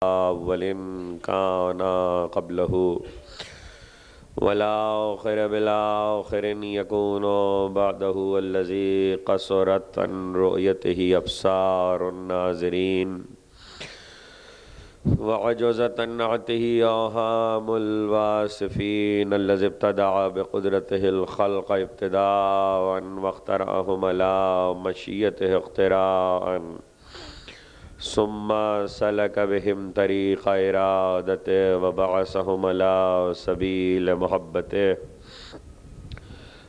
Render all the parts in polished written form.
أول كان قبله ولا آخر بالآخر يكون بعده الذي قصرت عن رؤيته أبصار الناظرين وعجزت عن نعته آهام الواصفين الذي ابتدع بقدرته الخلق ابتداء واخترعهم على مشيته اختراعا ثم سلك بهم طريق إرادته وبعثهم على سبيل محبته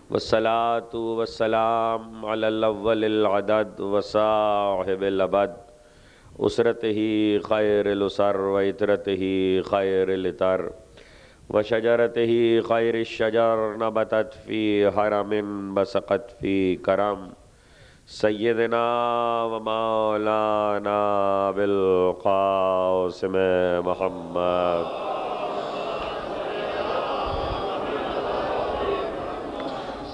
والصلاة والسلام على الأول العدد وصاحب الأبد أسرته خير الأسر وإترته خير الإتر وشجرته خير الشجر نبتت في حرم بسقت في كرم سیدنا و مولانا بالقاسم محمد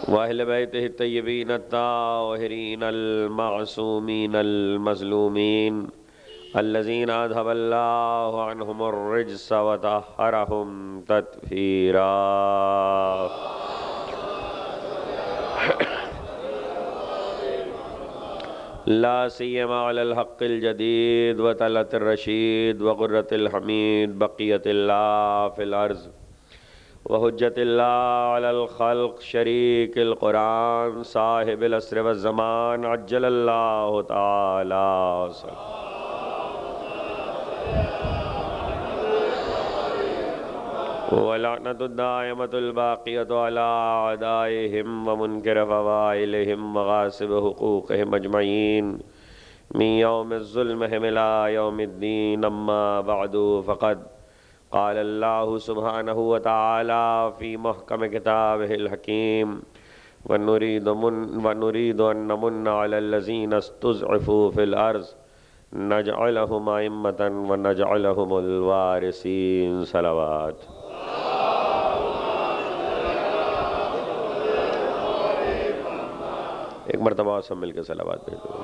واہل بیتہ الطیبین الطاہرین المعصومین المظلومین الذین اذهب اللہ عنہم الرجس وطہرہم تطہیرا لا سیما علی الحق الجدید وطلت الرشید وغرت الحمید بقیت اللہ فی الارض وحجت اللہ علی الخلق شریک القرآن صاحب العصر والزمان عجل اللہ تعالی ولعنت الدائمت الباقیت علی اعدائهم ومنکر فوائلهم وغاصب حقوقهم اجمعین من یوم الظلمهم الى یوم الدین اما بعد فقد قال اللہ سبحانہ وتعالی فی محکم کتابہ الحکیم ونرید ان نمن علی الذین استضعفوا فی الارض نجعلهم ائمة ونجعلهم الوارثین صلوات ایک مرتبہ سب مل کے صلوات بھیج دو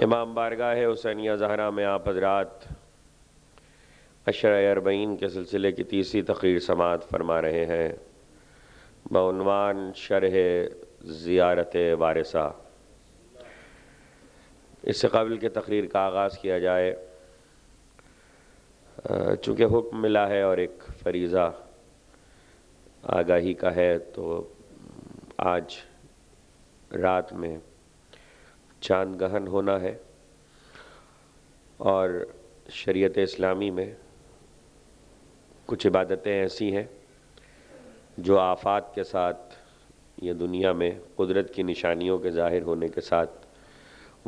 امام بارگاہ حسینیہ زہرا میں آپ حضرات عشرہ اربعین کے سلسلے کی تیسری تقریر سماعت فرما رہے ہیں بعنوان شرح زیارت وارثہ۔ اس سے قبل کہ تقریر کا آغاز کیا جائے، چونکہ حکم ملا ہے اور ایک فریضہ آگاہی کا ہے، تو آج رات میں چاند گہن ہونا ہے اور شریعت اسلامی میں کچھ عبادتیں ایسی ہیں جو آفات کے ساتھ یہ دنیا میں قدرت کی نشانیوں کے ظاہر ہونے کے ساتھ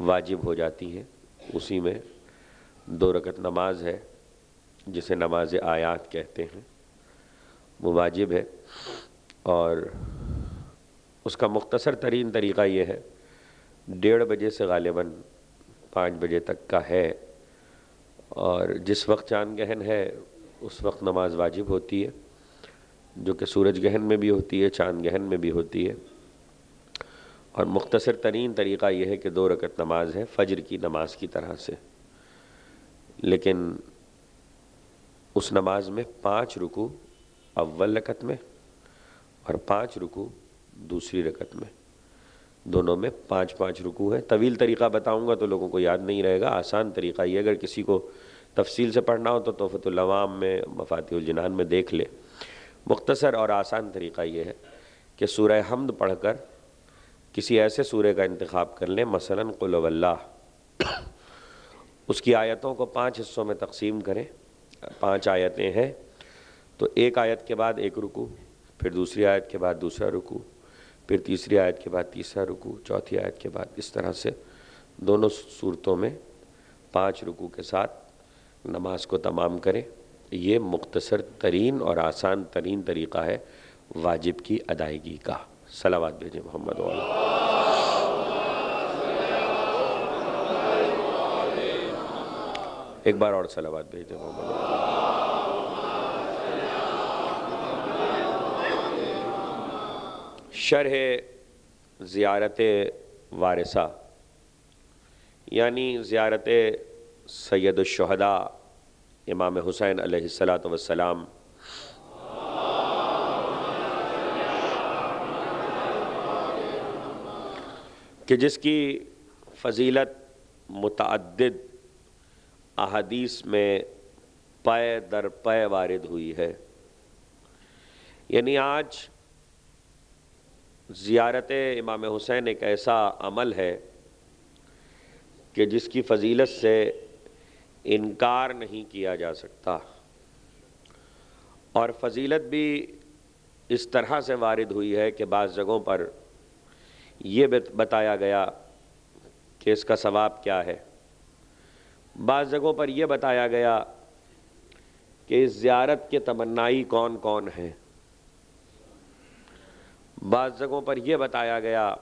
واجب ہو جاتی ہیں۔ اسی میں 2 رکعت نماز ہے جسے نماز آیات کہتے ہیں، وہ واجب ہے، اور اس کا مختصر ترین طریقہ یہ ہے 1:30 بجے سے غالباً 5 بجے تک کا ہے، اور جس وقت چاند گہن ہے اس وقت نماز واجب ہوتی ہے، جو کہ سورج گہن میں بھی ہوتی ہے، چاند گہن میں بھی ہوتی ہے، اور مختصر ترین طریقہ یہ ہے کہ 2 رکعت نماز ہے فجر کی نماز کی طرح سے، لیکن اس نماز میں 5 رکوع اول رکعت میں اور 5 رکوع دوسری رکعت میں، دونوں میں 5 رکوع ہے۔ طویل طریقہ بتاؤں گا تو لوگوں کو یاد نہیں رہے گا، آسان طریقہ یہ، اگر کسی کو تفصیل سے پڑھنا ہو تو تحفۃ العوام میں مفاتیح الجنان میں دیکھ لے۔ مختصر اور آسان طریقہ یہ ہے کہ سورہ حمد پڑھ کر کسی ایسے سورہ کا انتخاب کر لیں، مثلاً قل هو اللہ، اس کی آیتوں کو 5 حصوں میں تقسیم کریں، 5 آیتیں ہیں تو ایک آیت کے بعد ایک رکوع، پھر دوسری آیت کے بعد دوسرا رکوع، پھر تیسری آیت کے بعد تیسرا رکوع، چوتھی آیت کے بعد، اس طرح سے دونوں صورتوں میں 5 رکوع کے ساتھ نماز کو تمام کریں۔ یہ مختصر ترین اور آسان ترین طریقہ ہے واجب کی ادائیگی کا۔ صلوات بھیجیں محمد والا۔ ایک بار اور صلوات بھیجیں محمد والا۔ شرح زیارت وارثہ یعنی زیارت سید الشہداء امام حسین علیہ الصلاۃ والسلام کہ جس کی فضیلت متعدد احادیث میں پے در پے وارد ہوئی ہے. یعنی آج زیارت امام حسین ایک ایسا عمل ہے کہ جس کی فضیلت سے انکار نہیں کیا جا سکتا، اور فضیلت بھی اس طرح سے وارد ہوئی ہے کہ بعض جگہوں پر یہ بتایا گیا کہ اس کا ثواب کیا ہے، بعض جگہوں پر یہ بتایا گیا کہ اس زیارت کے تمنائی کون کون ہیں، بعض جگہوں پر یہ بتایا گیا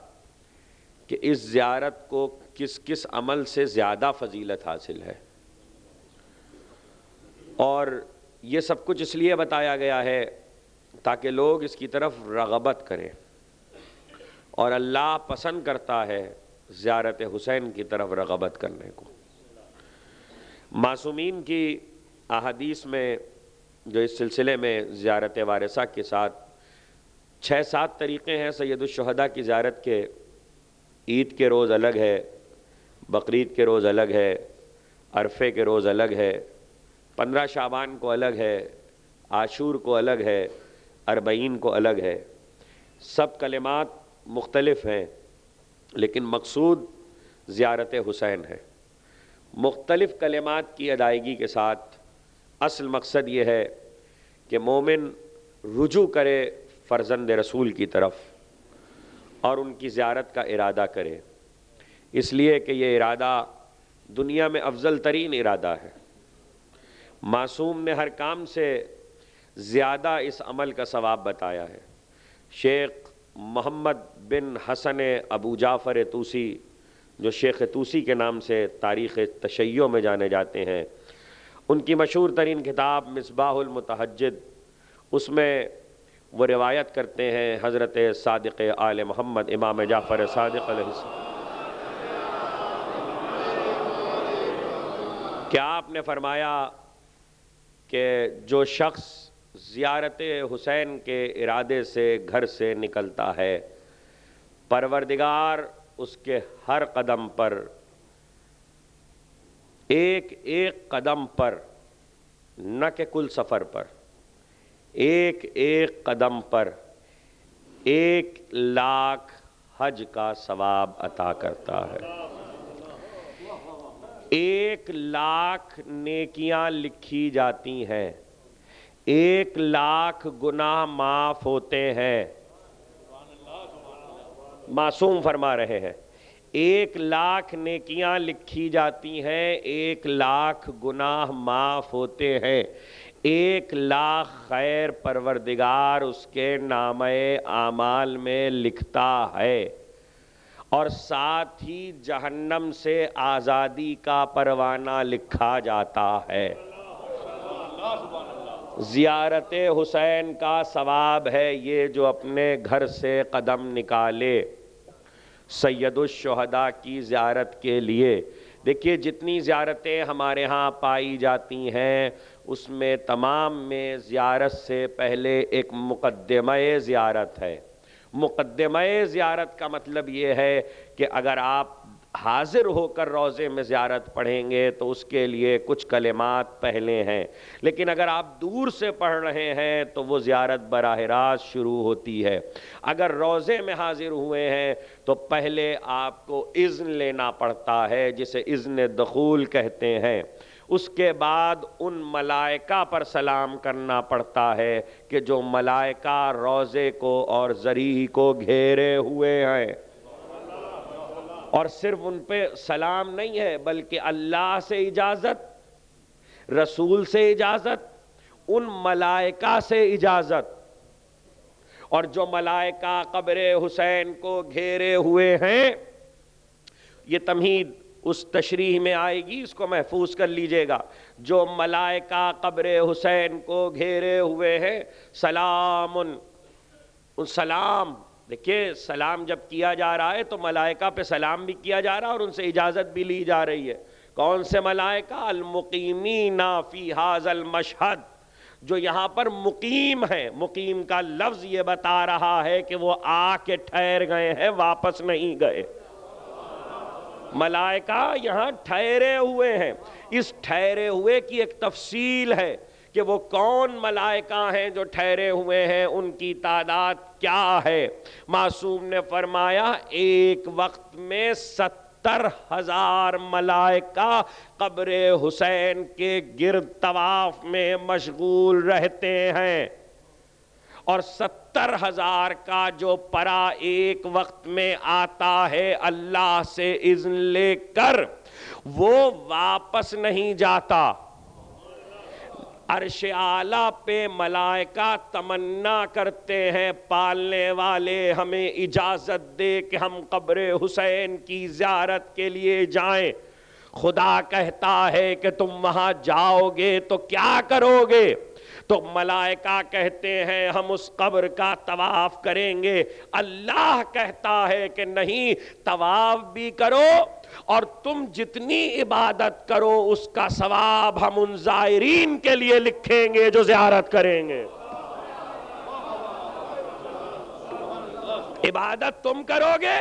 کہ اس زیارت کو کس کس عمل سے زیادہ فضیلت حاصل ہے. اور یہ سب کچھ اس لیے بتایا گیا ہے تاکہ لوگ اس کی طرف رغبت کریں، اور اللہ پسند کرتا ہے زیارت حسین کی طرف رغبت کرنے کو. معصومین کی احادیث میں جو اس سلسلے میں زیارت وارثہ کے ساتھ 6-7 طریقے ہیں سید الشہداء کی زیارت کے. عید کے روز الگ ہے، بقرعید کے روز الگ ہے، عرفے کے روز الگ ہے، 15 شعبان کو الگ ہے، عاشور کو الگ ہے، 40 کو الگ ہے. سب کلمات مختلف ہیں لیکن مقصود زیارت حسین ہے. مختلف کلمات کی ادائیگی کے ساتھ اصل مقصد یہ ہے کہ مومن رجوع کرے فرزند رسول کی طرف اور ان کی زیارت کا ارادہ کرے، اس لیے کہ یہ ارادہ دنیا میں افضل ترین ارادہ ہے. معصوم نے ہر کام سے زیادہ اس عمل کا ثواب بتایا ہے. شیخ محمد بن حسن ابو جعفر طوسی، جو شیخ طوسی کے نام سے تاریخ تشیع میں جانے جاتے ہیں، ان کی مشہور ترین کتاب مصباح المتہجد، اس میں وہ روایت کرتے ہیں حضرت صادق آل محمد امام جعفر صادق علیہ السلام کہ آپ نے فرمایا کہ جو شخص زیارت حسین کے ارادے سے گھر سے نکلتا ہے، پروردگار اس کے ہر قدم پر، ایک ایک قدم پر، نہ کہ کل سفر پر، ایک ایک قدم پر 1,00,000 حج کا ثواب عطا کرتا ہے. 1,00,000 نیکیاں لکھی جاتی ہیں، 1,00,000 گناہ معاف ہوتے ہیں. معصوم فرما رہے ہیں 1,00,000 نیکیاں لکھی جاتی ہیں، 1,00,000 گناہ معاف ہوتے ہیں، 1,00,000 خیر پروردگار اس کے نامہ اعمال میں لکھتا ہے، اور ساتھ ہی جہنم سے آزادی کا پروانہ لکھا جاتا ہے. زیارت حسین کا ثواب ہے یہ جو اپنے گھر سے قدم نکالے سید الشہداء کی زیارت کے لیے. دیکھیے جتنی زیارتیں ہمارے ہاں پائی جاتی ہیں اس میں تمام میں زیارت سے پہلے ایک مقدمہ زیارت ہے. مقدمہ زیارت کا مطلب یہ ہے کہ اگر آپ حاضر ہو کر روضے میں زیارت پڑھیں گے تو اس کے لیے کچھ کلمات پہلے ہیں، لیکن اگر آپ دور سے پڑھ رہے ہیں تو وہ زیارت براہ راست شروع ہوتی ہے. اگر روضے میں حاضر ہوئے ہیں تو پہلے آپ کو اذن لینا پڑتا ہے جسے اذن دخول کہتے ہیں. اس کے بعد ان ملائکہ پر سلام کرنا پڑتا ہے کہ جو ملائکہ روضے کو اور ذریح کو گھیرے ہوئے ہیں، اور صرف ان پہ سلام نہیں ہے بلکہ اللہ سے اجازت، رسول سے اجازت، ان ملائکہ سے اجازت. اور جو ملائکہ قبر حسین کو گھیرے ہوئے ہیں، یہ تمہید اس تشریح میں آئے گی، اس کو محفوظ کر لیجئے گا. جو ملائکہ قبر حسین کو گھیرے ہوئے ہیں، سلام دیکھیے سلام جب کیا جا رہا ہے تو ملائکہ پہ سلام بھی کیا جا رہا ہے اور ان سے اجازت بھی لی جا رہی ہے. کون سے ملائکہ؟ المقیمین فی ھذا المشہد، جو یہاں پر مقیم ہیں. مقیم کا لفظ یہ بتا رہا ہے کہ وہ آ کے ٹھہر گئے ہیں، واپس نہیں گئے. ملائکہ یہاں ٹھہرے ہوئے ہیں. اس ٹھہرے ہوئے کی ایک تفصیل ہے کہ وہ کون ملائکہ ہیں جو ٹھہرے ہوئے ہیں، ان کی تعداد کیا ہے. معصوم نے فرمایا ایک وقت میں 70,000 ملائکہ قبر حسین کے گرد طواف میں مشغول رہتے ہیں، اور 70,000 کا جو پرا ایک وقت میں آتا ہے اللہ سے اذن لے کر، وہ واپس نہیں جاتا. عرش اعلیٰ پہ ملائکہ تمنا کرتے ہیں پالنے والے ہمیں اجازت دے کہ ہم قبر حسین کی زیارت کے لیے جائیں. خدا کہتا ہے کہ تم وہاں جاؤ گے تو کیا کرو گے؟ تو ملائکہ کہتے ہیں ہم اس قبر کا طواف کریں گے. اللہ کہتا ہے کہ نہیں، طواف بھی کرو اور تم جتنی عبادت کرو اس کا ثواب ہم ان زائرین کے لیے لکھیں گے جو زیارت کریں گے. عبادت تم کرو گے،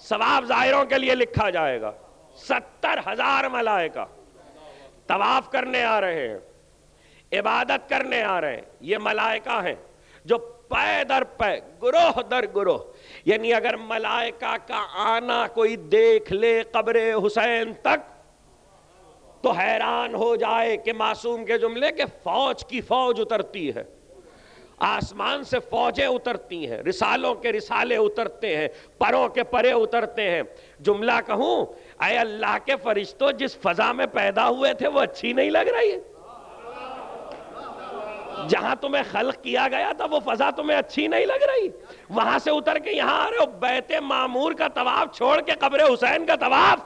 ثواب زائروں کے لیے لکھا جائے گا. 70,000 ملائکہ طواف کرنے آ رہے ہیں، عبادت کرنے آ رہے ہیں. یہ ملائکہ ہیں جو پے در پے، گروہ در گروہ، یعنی اگر ملائکہ کا آنا کوئی دیکھ لے قبر حسین تک تو حیران ہو جائے کہ معصوم کے جملے کہ فوج کی فوج اترتی ہے، آسمان سے فوجیں اترتی ہیں، رسالوں کے رسالے اترتے ہیں، پروں کے پرے اترتے ہیں. جملہ کہوں، اے اللہ کے فرشتوں، جس فضا میں پیدا ہوئے تھے وہ اچھی نہیں لگ رہی ہے؟ جہاں تمہیں خلق کیا گیا تھا وہ فضا تمہیں اچھی نہیں لگ رہی؟ وہاں سے اتر کے یہاں آ رہے ہو، بیت معمور کا طواف چھوڑ کے قبر حسین کا طواف.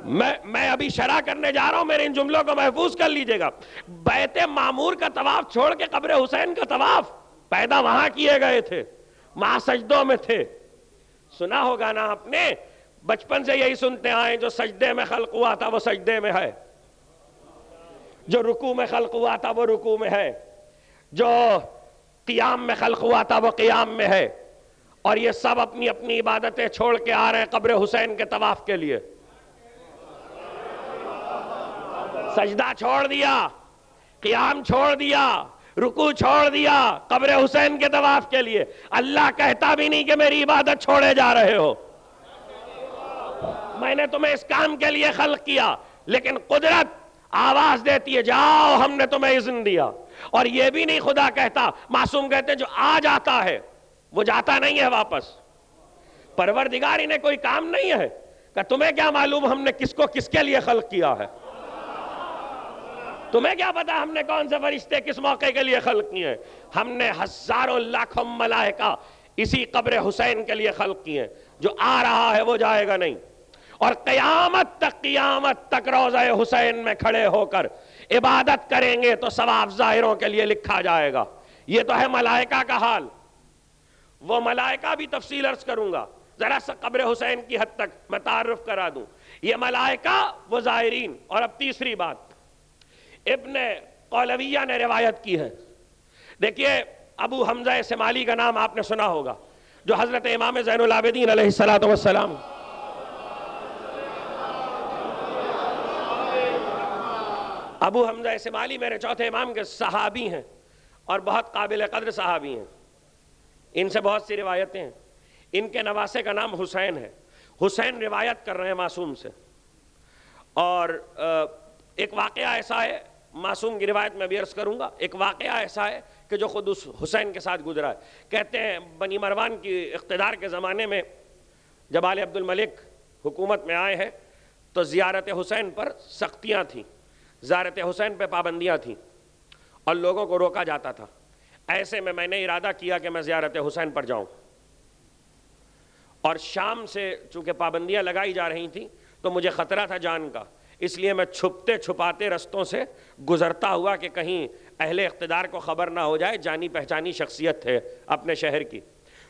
میں ابھی شرح کرنے جا رہا ہوں، میرے ان جملوں کو محفوظ کر لیجئے گا. بیت معمور کا طواف چھوڑ کے قبر حسین کا طواف، پیدا وہاں کیے گئے تھے، وہاں سجدوں میں تھے. سنا ہوگا نا آپ نے، بچپن سے یہی سنتے آئے، جو سجدے میں خلق ہوا تھا وہ سجدے میں ہے، جو رکوع میں خلق ہوا تھا وہ رکوع میں ہے، جو قیام میں خلق ہوا تھا وہ قیام میں ہے. اور یہ سب اپنی اپنی عبادتیں چھوڑ کے آ رہے ہیں قبر حسین کے طواف کے لیے. سجدہ چھوڑ دیا، قیام چھوڑ دیا، رکوع چھوڑ دیا قبر حسین کے طواف کے لیے. اللہ کہتا بھی نہیں کہ میری عبادت چھوڑے جا رہے ہو، میں نے تمہیں اس کام کے لیے خلق کیا. لیکن قدرت آواز دیتی ہے جاؤ، ہم نے تمہیں اذن دیا. اور یہ بھی نہیں خدا کہتا، معصوم کہتے ہیں جو آ جاتا ہے وہ جاتا نہیں ہے واپس. پروردگار انہیں کوئی کام نہیں ہے کہ تمہیں کیا معلوم ہم نے کس کو کس کے لیے خلق کیا ہے؟ تمہیں کیا پتا ہم نے کون سے فرشتے کس موقع کے لیے خلق کیے ہیں؟ ہم نے ہزاروں لاکھوں ملائکہ اسی قبر حسین کے لیے خلق کیے ہیں. جو آ رہا ہے وہ جائے گا نہیں. اور قیامت تک روضہ حسین میں کھڑے ہو کر عبادت کریں گے تو ثواب ظاہروں کے لیے لکھا جائے گا. یہ تو ہے ملائکہ کا حال. وہ ملائکہ بھی تفصیل عرض کروں گا، ذرا سا قبر حسین کی حد تک میں تعارف کرا دوں. یہ ملائکہ وہ زائرین. اور اب تیسری بات ابن قولویہ نے روایت کی ہے. دیکھیے ابو حمزہ سمالی کا نام آپ نے سنا ہوگا، جو حضرت امام زین العابدین علیہ السلام ابو حمزہ سمالی میرے چوتھے امام کے صحابی ہیں اور بہت قابل قدر صحابی ہیں. ان سے بہت سی روایتیں ہیں. ان کے نواسے کا نام حسین ہے. حسین روایت کر رہے ہیں معصوم سے. اور ایک واقعہ ایسا ہے، معصوم کی روایت میں بھی عرض کروں گا، ایک واقعہ ایسا ہے کہ جو خود اس حسین کے ساتھ گزرا ہے. کہتے ہیں بنی مروان کی اقتدار کے زمانے میں جب آل عبد الملک حکومت میں آئے ہیں تو زیارت حسین پر سختیاں تھیں، زیارت حسین پہ پابندیاں تھیں اور لوگوں کو روکا جاتا تھا. ایسے میں نے ارادہ کیا کہ میں زیارت حسین پر جاؤں. اور شام سے چونکہ پابندیاں لگائی جا رہی تھیں تو مجھے خطرہ تھا جان کا، اس لیے میں چھپتے چھپاتے رستوں سے گزرتا ہوا کہ کہیں اہل اقتدار کو خبر نہ ہو جائے. جانی پہچانی شخصیت تھے اپنے شہر کی.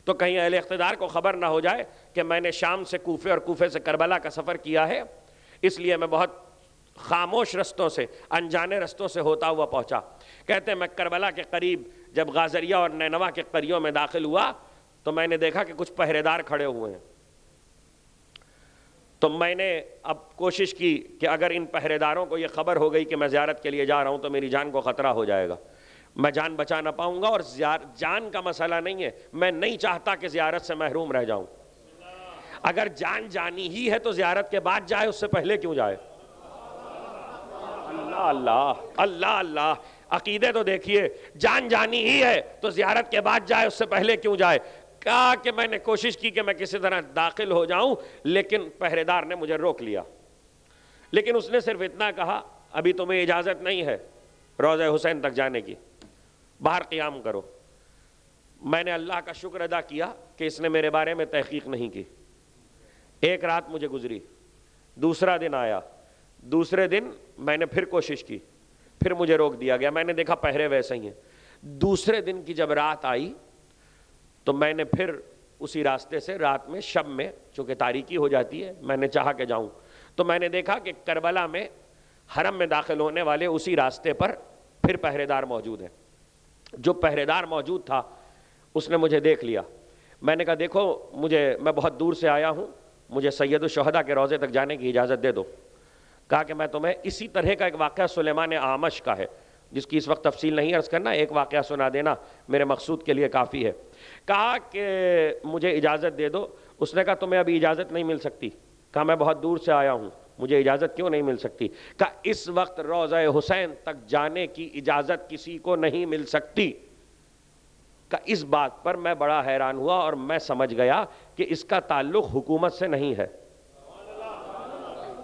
تو کہیں اہل اقتدار کو خبر نہ ہو جائے کہ میں نے شام سے کوفے اور کوفے سے کربلا کا سفر کیا ہے، اس لیے میں بہت خاموش رستوں سے، انجانے رستوں سے ہوتا ہوا پہنچا۔ کہتے ہیں میں کربلا کے قریب جب غازریہ اور نینوا کے قریوں میں داخل ہوا تو میں نے دیکھا کہ کچھ پہرے دار کھڑے ہوئے ہیں۔ تو میں نے اب کوشش کی کہ اگر ان پہرے داروں کو یہ خبر ہو گئی کہ میں زیارت کے لیے جا رہا ہوں تو میری جان کو خطرہ ہو جائے گا، میں جان بچا نہ پاؤں گا، اور جان کا مسئلہ نہیں ہے، میں نہیں چاہتا کہ زیارت سے محروم رہ جاؤں۔ اگر جان جانی ہی ہے تو زیارت کے بعد جائے، اس سے پہلے کیوں جائے؟ اللہ اللہ اللہ اللہ، عقیدے تو دیکھیے، جان جانی ہی ہے تو زیارت کے بعد جائے، اس سے پہلے کیوں جائے؟ کہا کہ میں نے کوشش کی کہ میں کسی طرح داخل ہو جاؤں، لیکن پہرے دار نے مجھے روک لیا۔ لیکن اس نے صرف اتنا کہا ابھی تمہیں اجازت نہیں ہے روضہ حسین تک جانے کی، باہر قیام کرو۔ میں نے اللہ کا شکر ادا کیا کہ اس نے میرے بارے میں تحقیق نہیں کی۔ ایک رات مجھے گزری، دوسرا دن آیا، دوسرے دن میں نے پھر کوشش کی، پھر مجھے روک دیا گیا، میں نے دیکھا پہرے ویسے ہی ہیں۔ دوسرے دن کی جب رات آئی تو میں نے پھر اسی راستے سے رات میں شب میں، چونکہ تاریکی ہو جاتی ہے، میں نے چاہا کہ جاؤں، تو میں نے دیکھا کہ کربلا میں حرم میں داخل ہونے والے اسی راستے پر پھر پہرے دار موجود ہیں۔ جو پہرے دار موجود تھا اس نے مجھے دیکھ لیا۔ میں نے کہا دیکھو میں بہت دور سے آیا ہوں، مجھے سید الشہداء کے روضے تک جانے کی اجازت دے دو۔ کہا کہ میں تمہیں اسی طرح کا ایک واقعہ سلیمان اعمش کا ہے، جس کی اس وقت تفصیل نہیں عرض کرنا، ایک واقعہ سنا دینا میرے مقصود کے لیے کافی ہے۔ کہا کہ مجھے اجازت دے دو۔ اس نے کہا تمہیں ابھی اجازت نہیں مل سکتی۔ کہا میں بہت دور سے آیا ہوں، مجھے اجازت کیوں نہیں مل سکتی؟ کہا اس وقت روضہ حسین تک جانے کی اجازت کسی کو نہیں مل سکتی۔ کہ اس بات پر میں بڑا حیران ہوا اور میں سمجھ گیا کہ اس کا تعلق حکومت سے نہیں ہے۔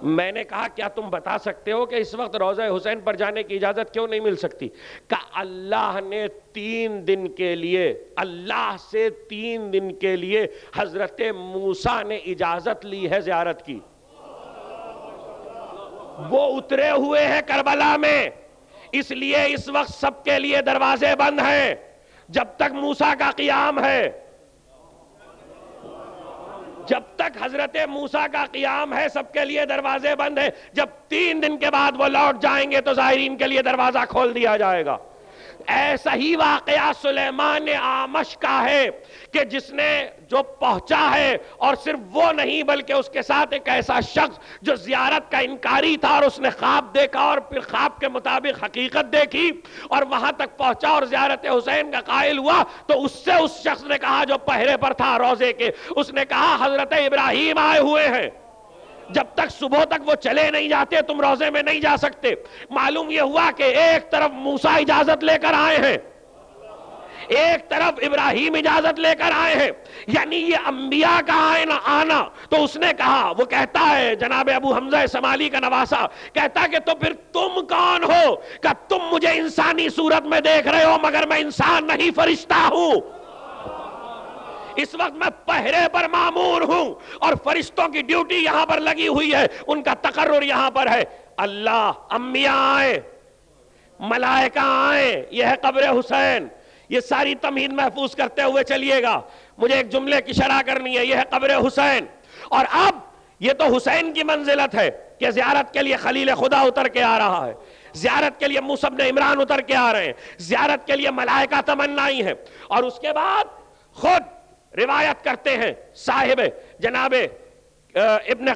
میں نے کہا کیا تم بتا سکتے ہو کہ اس وقت روضہ حسین پر جانے کی اجازت کیوں نہیں مل سکتی؟ کہ اللہ نے 3 دن کے لیے، اللہ سے 3 دن کے لیے حضرت موسیٰ نے اجازت لی ہے زیارت کی۔ وہ اترے ہوئے ہیں کربلا میں، اس لیے اس وقت سب کے لیے دروازے بند ہیں جب تک موسیٰ کا قیام ہے۔ جب تک حضرت موسیٰ کا قیام ہے سب کے لیے دروازے بند ہیں، جب 3 دن کے بعد وہ لوٹ جائیں گے تو زائرین کے لیے دروازہ کھول دیا جائے گا۔ ایسا ہی واقعہ سلیمان اعمش کا ہے کہ جس نے جو پہنچا ہے، اور صرف وہ نہیں بلکہ اس کے ساتھ ایک ایسا شخص جو زیارت کا انکاری تھا، اور اس نے خواب دیکھا اور پھر خواب کے مطابق حقیقت دیکھی اور وہاں تک پہنچا اور زیارت حسین کا قائل ہوا، تو اس سے اس شخص نے کہا جو پہرے پر تھا روزے کے، اس نے کہا حضرت ابراہیم آئے ہوئے ہیں، جب تک صبح تک وہ چلے نہیں جاتے تم روزے میں نہیں جا سکتے۔ معلوم یہ ہوا کہ ایک طرف موسیٰ اجازت لے کر آئے ہیں، ایک طرف ابراہیم اجازت لے کر آئے ہیں، یعنی یہ انبیاء کا آنا۔ تو اس نے کہا، وہ کہتا ہے جناب ابو حمزہ سمالی کا نواسا، کہتا کہ تو پھر تم کون ہو؟ کہ تم مجھے انسانی صورت میں دیکھ رہے ہو مگر میں انسان نہیں، فرشتہ ہوں۔ اس وقت میں پہرے پر مامور ہوں اور فرشتوں کی ڈیوٹی یہاں پر لگی ہوئی ہے، ان کا تقرر یہاں پر ہے۔ اللہ، انبیاء آئیں، ملائکہ آئیں، یہ ہے قبر حسین۔ یہ ساری تمہید محفوظ کرتے ہوئے چلیے گا، مجھے ایک جملے کی شرح کرنی ہے۔ یہ ہے قبر حسین، اور اب یہ تو حسین کی منزلت ہے کہ زیارت کے لیے خلیل خدا اتر کے آ رہا ہے، زیارت کے لیے موسیٰ بن عمران اتر کے آ رہے ہیں، زیارت کے لیے ملائکہ تمنائی ہیں، اور اس کے بعد خود روایت کرتے ہیں صاحب جناب ابن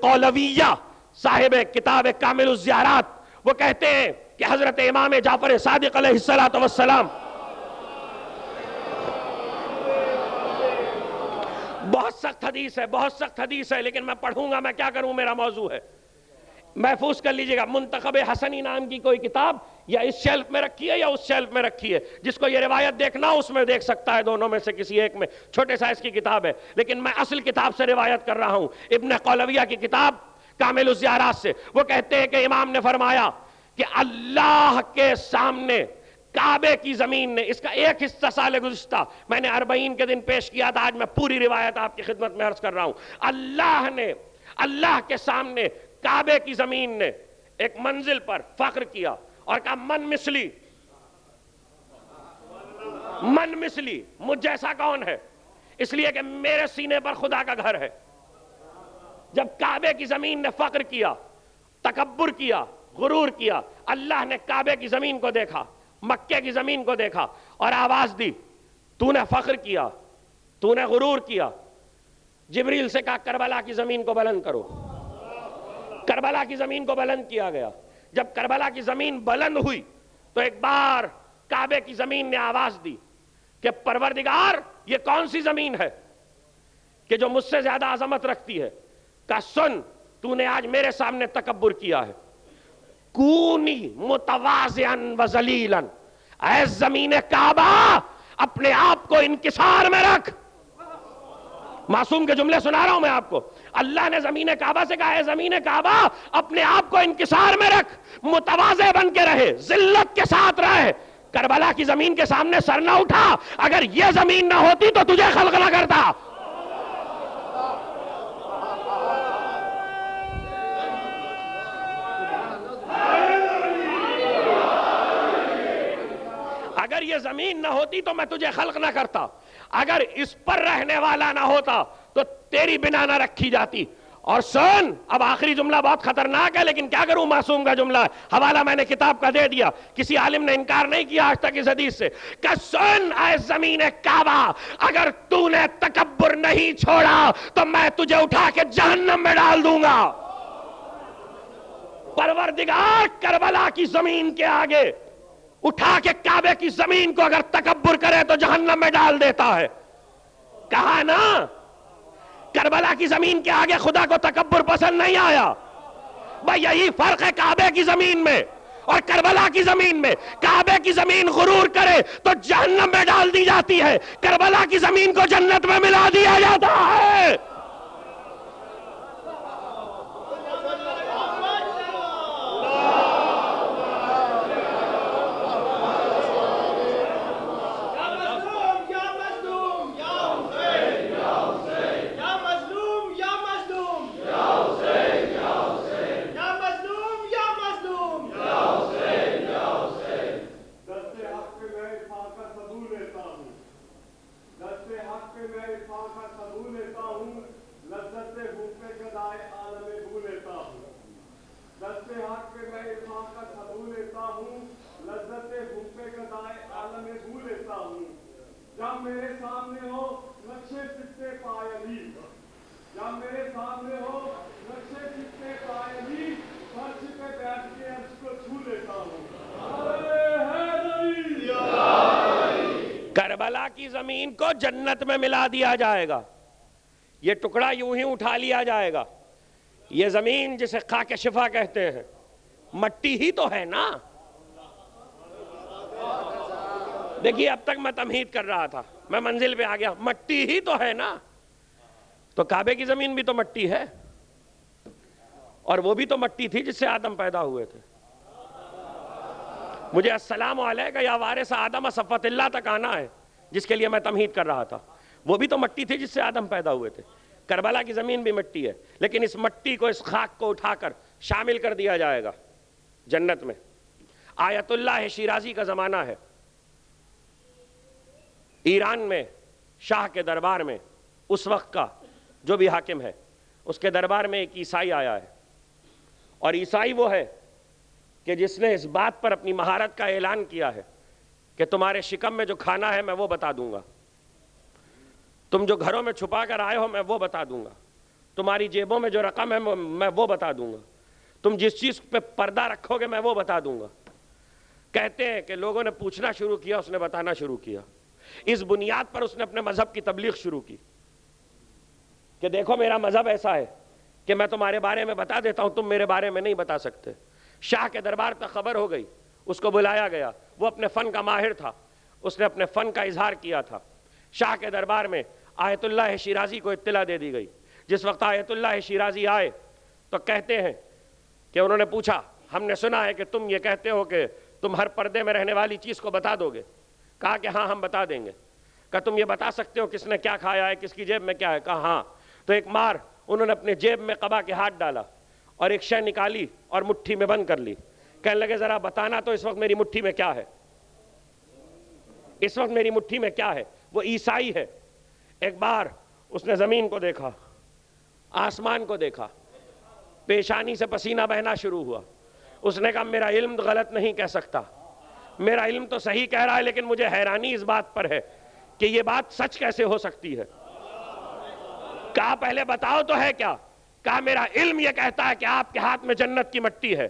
قولویہ، صاحب کتاب کامل الزیارات، وہ کہتے ہیں کہ حضرت امام جعفر صادق علیہ السلام، بہت سخت حدیث ہے، بہت سخت حدیث ہے، لیکن میں پڑھوں گا، میں کیا کروں، میرا موضوع ہے، محفوظ کر لیجئے گا۔ منتخب حسنی نام کی کوئی کتاب یا اس شیلف میں رکھی ہے یا اس شیلف میں رکھی ہے، جس کو یہ روایت دیکھنا اس میں دیکھ سکتا ہے، دونوں میں سے کسی ایک میں، چھوٹے سائز کی کتاب ہے، لیکن میں اصل کتاب سے روایت کر رہا ہوں، ابن قولویہ کی کتاب کامل الزیارات سے۔ وہ کہتے ہیں کہ امام نے فرمایا کہ اللہ کے سامنے کعبے کی زمین نے، اس کا ایک حصہ سال گزشتہ میں نے 40 کے دن پیش کیا تھا، آج میں پوری روایت آپ کی خدمت میں عرض کر رہا ہوں۔ اللہ کے سامنے کعبے کی زمین نے ایک منزل پر فخر کیا اور کہا من مثلی، مجھ جیسا کون ہے؟ اس لیے کہ میرے سینے پر خدا کا گھر ہے۔ جب کعبے کی زمین نے فخر کیا، تکبر کیا، غرور کیا، اللہ نے کعبے کی زمین کو دیکھا، مکے کی زمین کو دیکھا اور آواز دی، تو نے فخر کیا، تو نے غرور کیا۔ جبریل سے کہا کربلا کی زمین کو بلند کرو۔ کربلا کی زمین کو بلند کیا گیا۔ جب کربلا کی زمین بلند ہوئی تو ایک بار کعبے کی زمین نے آواز دی کہ پروردگار یہ کون سی زمین ہے کہ جو مجھ سے زیادہ عظمت رکھتی ہے؟ کہا سن، تو نے آج میرے سامنے تکبر کیا ہے، کونی متواضعا وذلیلا، اے زمین کعبہ اپنے آپ کو انکسار میں رکھ۔ معصوم کے جملے سنا رہا ہوں میں آپ کو۔ اللہ نے زمین کعبہ سے کہا اے زمین کعبہ اپنے آپ کو انکسار میں رکھ، متواضع بن کے رہے، ذلت کے ساتھ رہے۔ کربلا کی زمین کے سامنے سر نہ اٹھا، اگر یہ زمین نہ ہوتی تو تجھے خلق نہ کرتا۔ اگر یہ زمین نہ ہوتی تو میں تجھے خلق نہ کرتا، اگر اس پر رہنے والا نہ ہوتا تو تیری بنا نہ رکھی جاتی۔ اور سن، اب آخری جملہ بہت خطرناک ہے لیکن کیا کروں، معصوم کا جملہ ہے، حوالہ میں نے کتاب کا دے دیا، کسی عالم نے انکار نہیں کیا آج تک اس حدیث سے، کہ سن اے زمین کعبہ اگر تو نے تکبر نہیں چھوڑا تو میں تجھے اٹھا کے جہنم میں ڈال دوں گا۔ پروردگار کربلا کی زمین کے آگے اٹھا کے کعبے کی زمین کو اگر تکبر کرے تو جہنم میں ڈال دیتا ہے۔ کہا نا کربلا کی زمین کے آگے خدا کو تکبر پسند نہیں آیا۔ بھائی یہی فرق ہے کعبے کی زمین میں اور کربلا کی زمین میں۔ کعبے کی زمین غرور کرے تو جہنم میں ڈال دی جاتی ہے، کربلا کی زمین کو جنت میں ملا دیا جاتا ہے۔ جب میرے سامنے ہو نقشے سکتے پائلی، جب میرے سامنے ہو نقشے سکتے پائلی، فرش پہ بیٹھ کے عرش کو چھو لیتا ہوں۔ کربلا کی زمین کو جنت میں ملا دیا جائے گا، یہ ٹکڑا یوں ہی اٹھا لیا جائے گا۔ یہ زمین جسے خاک شفا کہتے ہیں، مٹی ہی تو ہے نا۔ دیکھیے اب تک میں تمہید کر رہا تھا، میں منزل پہ آ گیا، مٹی ہی تو ہے نا۔ تو کعبے کی زمین بھی تو مٹی ہے، اور وہ بھی تو مٹی تھی جس سے آدم پیدا ہوئے تھے۔ مجھے السلام علیکہ یا وارث آدم صفوت اللہ تک آنا ہے، جس کے لیے میں تمہید کر رہا تھا۔ وہ بھی تو مٹی تھی جس سے آدم پیدا ہوئے تھے۔ کربلا کی زمین بھی مٹی ہے، لیکن اس مٹی کو، اس خاک کو اٹھا کر شامل کر دیا جائے گا جنت میں۔ آیت اللہ شیرازی کا زمانہ ہے، ایران میں شاہ کے دربار میں اس وقت کا جو بھی حاکم ہے، اس کے دربار میں ایک عیسائی آیا ہے، اور عیسائی وہ ہے کہ جس نے اس بات پر اپنی مہارت کا اعلان کیا ہے کہ تمہارے شکم میں جو کھانا ہے میں وہ بتا دوں گا، تم جو گھروں میں چھپا کر آئے ہو میں وہ بتا دوں گا، تمہاری جیبوں میں جو رقم ہے میں وہ بتا دوں گا، تم جس چیز پہ پردہ رکھو گے میں وہ بتا دوں گا۔ کہتے ہیں کہ لوگوں نے پوچھنا شروع کیا، اس نے بتانا شروع کیا۔ اس بنیاد پر اس نے اپنے مذہب کی تبلیغ شروع کی کہ دیکھو میرا مذہب ایسا ہے کہ میں تمہارے بارے میں بتا دیتا ہوں، تم میرے بارے میں نہیں بتا سکتے۔ شاہ کے دربار تک خبر ہو گئی، اس کو بلایا گیا، وہ اپنے فن کا ماہر تھا، اس نے اپنے فن کا اظہار کیا تھا۔ شاہ کے دربار میں آیت اللہ شیرازی کو اطلاع دے دی گئی۔ جس وقت آیت اللہ شیرازی آئے تو کہتے ہیں کہ انہوں نے پوچھا، ہم نے سنا ہے کہ تم یہ کہتے ہو کہ تم ہر پردے میں رہنے والی چیز کو بتا دو گے۔ کہا کہ ہاں ہم بتا دیں گے۔ کہا تم یہ بتا سکتے ہو کس نے کیا کھایا ہے، کس کی جیب میں کیا ہے؟ کہا ہاں۔ تو ایک مار انہوں نے اپنے جیب میں قبا کے ہاتھ ڈالا اور ایک شے نکالی اور مٹھی میں بند کر لی۔ کہنے لگے ذرا بتانا تو اس وقت میری مٹھی میں کیا ہے، اس وقت میری مٹھی میں کیا ہے؟ وہ عیسائی ہے، ایک بار اس نے زمین کو دیکھا، آسمان کو دیکھا، پیشانی سے پسینہ بہنا شروع ہوا. اس نے کہا میرا علم تو غلط نہیں کہہ سکتا، میرا علم تو صحیح کہہ رہا ہے، لیکن مجھے حیرانی اس بات پر ہے کہ یہ بات سچ کیسے ہو سکتی ہے. کہا پہلے بتاؤ تو ہے کیا؟ کہا میرا علم یہ کہتا ہے کہ آپ کے ہاتھ میں جنت کی مٹی ہے،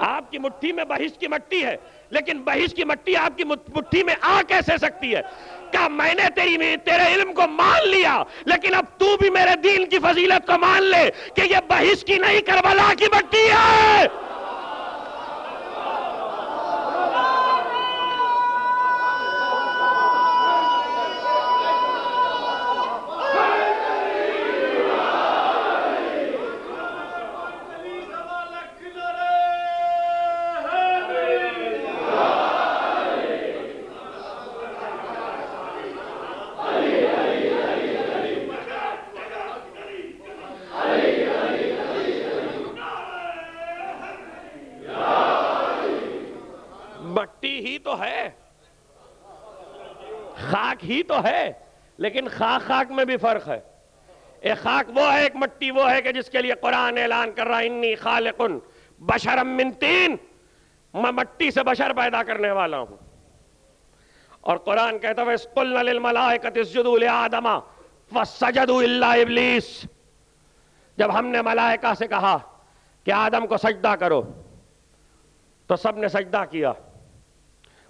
آپ کی مٹھی میں بہشت کی مٹی ہے، لیکن بہشت کی مٹی آپ کی مٹھی میں آ کیسے سکتی ہے؟ کہا میں نے تیرے علم کو مان لیا، لیکن اب تو بھی میرے دین کی فضیلت کو مان لے کہ یہ بہشت کی نہیں کربلا کی مٹی ہے. مٹی ہی تو ہے، خاک ہی تو ہے، لیکن خاک میں بھی فرق ہے. ایک خاک وہ ہے، ایک مٹی وہ ہے کہ جس کے لیے قرآن اعلان کر رہا انی خالق بشرا من طین، میں مٹی سے بشر پیدا کرنے والا ہوں. اور قرآن کہتا ہے وَإِذْ قُلْنَا لِلْمَلَائِكَةِ اسْجُدُوا لِآدَمَ فَسَجَدُوا إِلَّا إِبْلِيسَ، جب ہم نے ملائکہ سے کہا کہ آدم کو سجدہ کرو تو سب نے سجدہ کیا،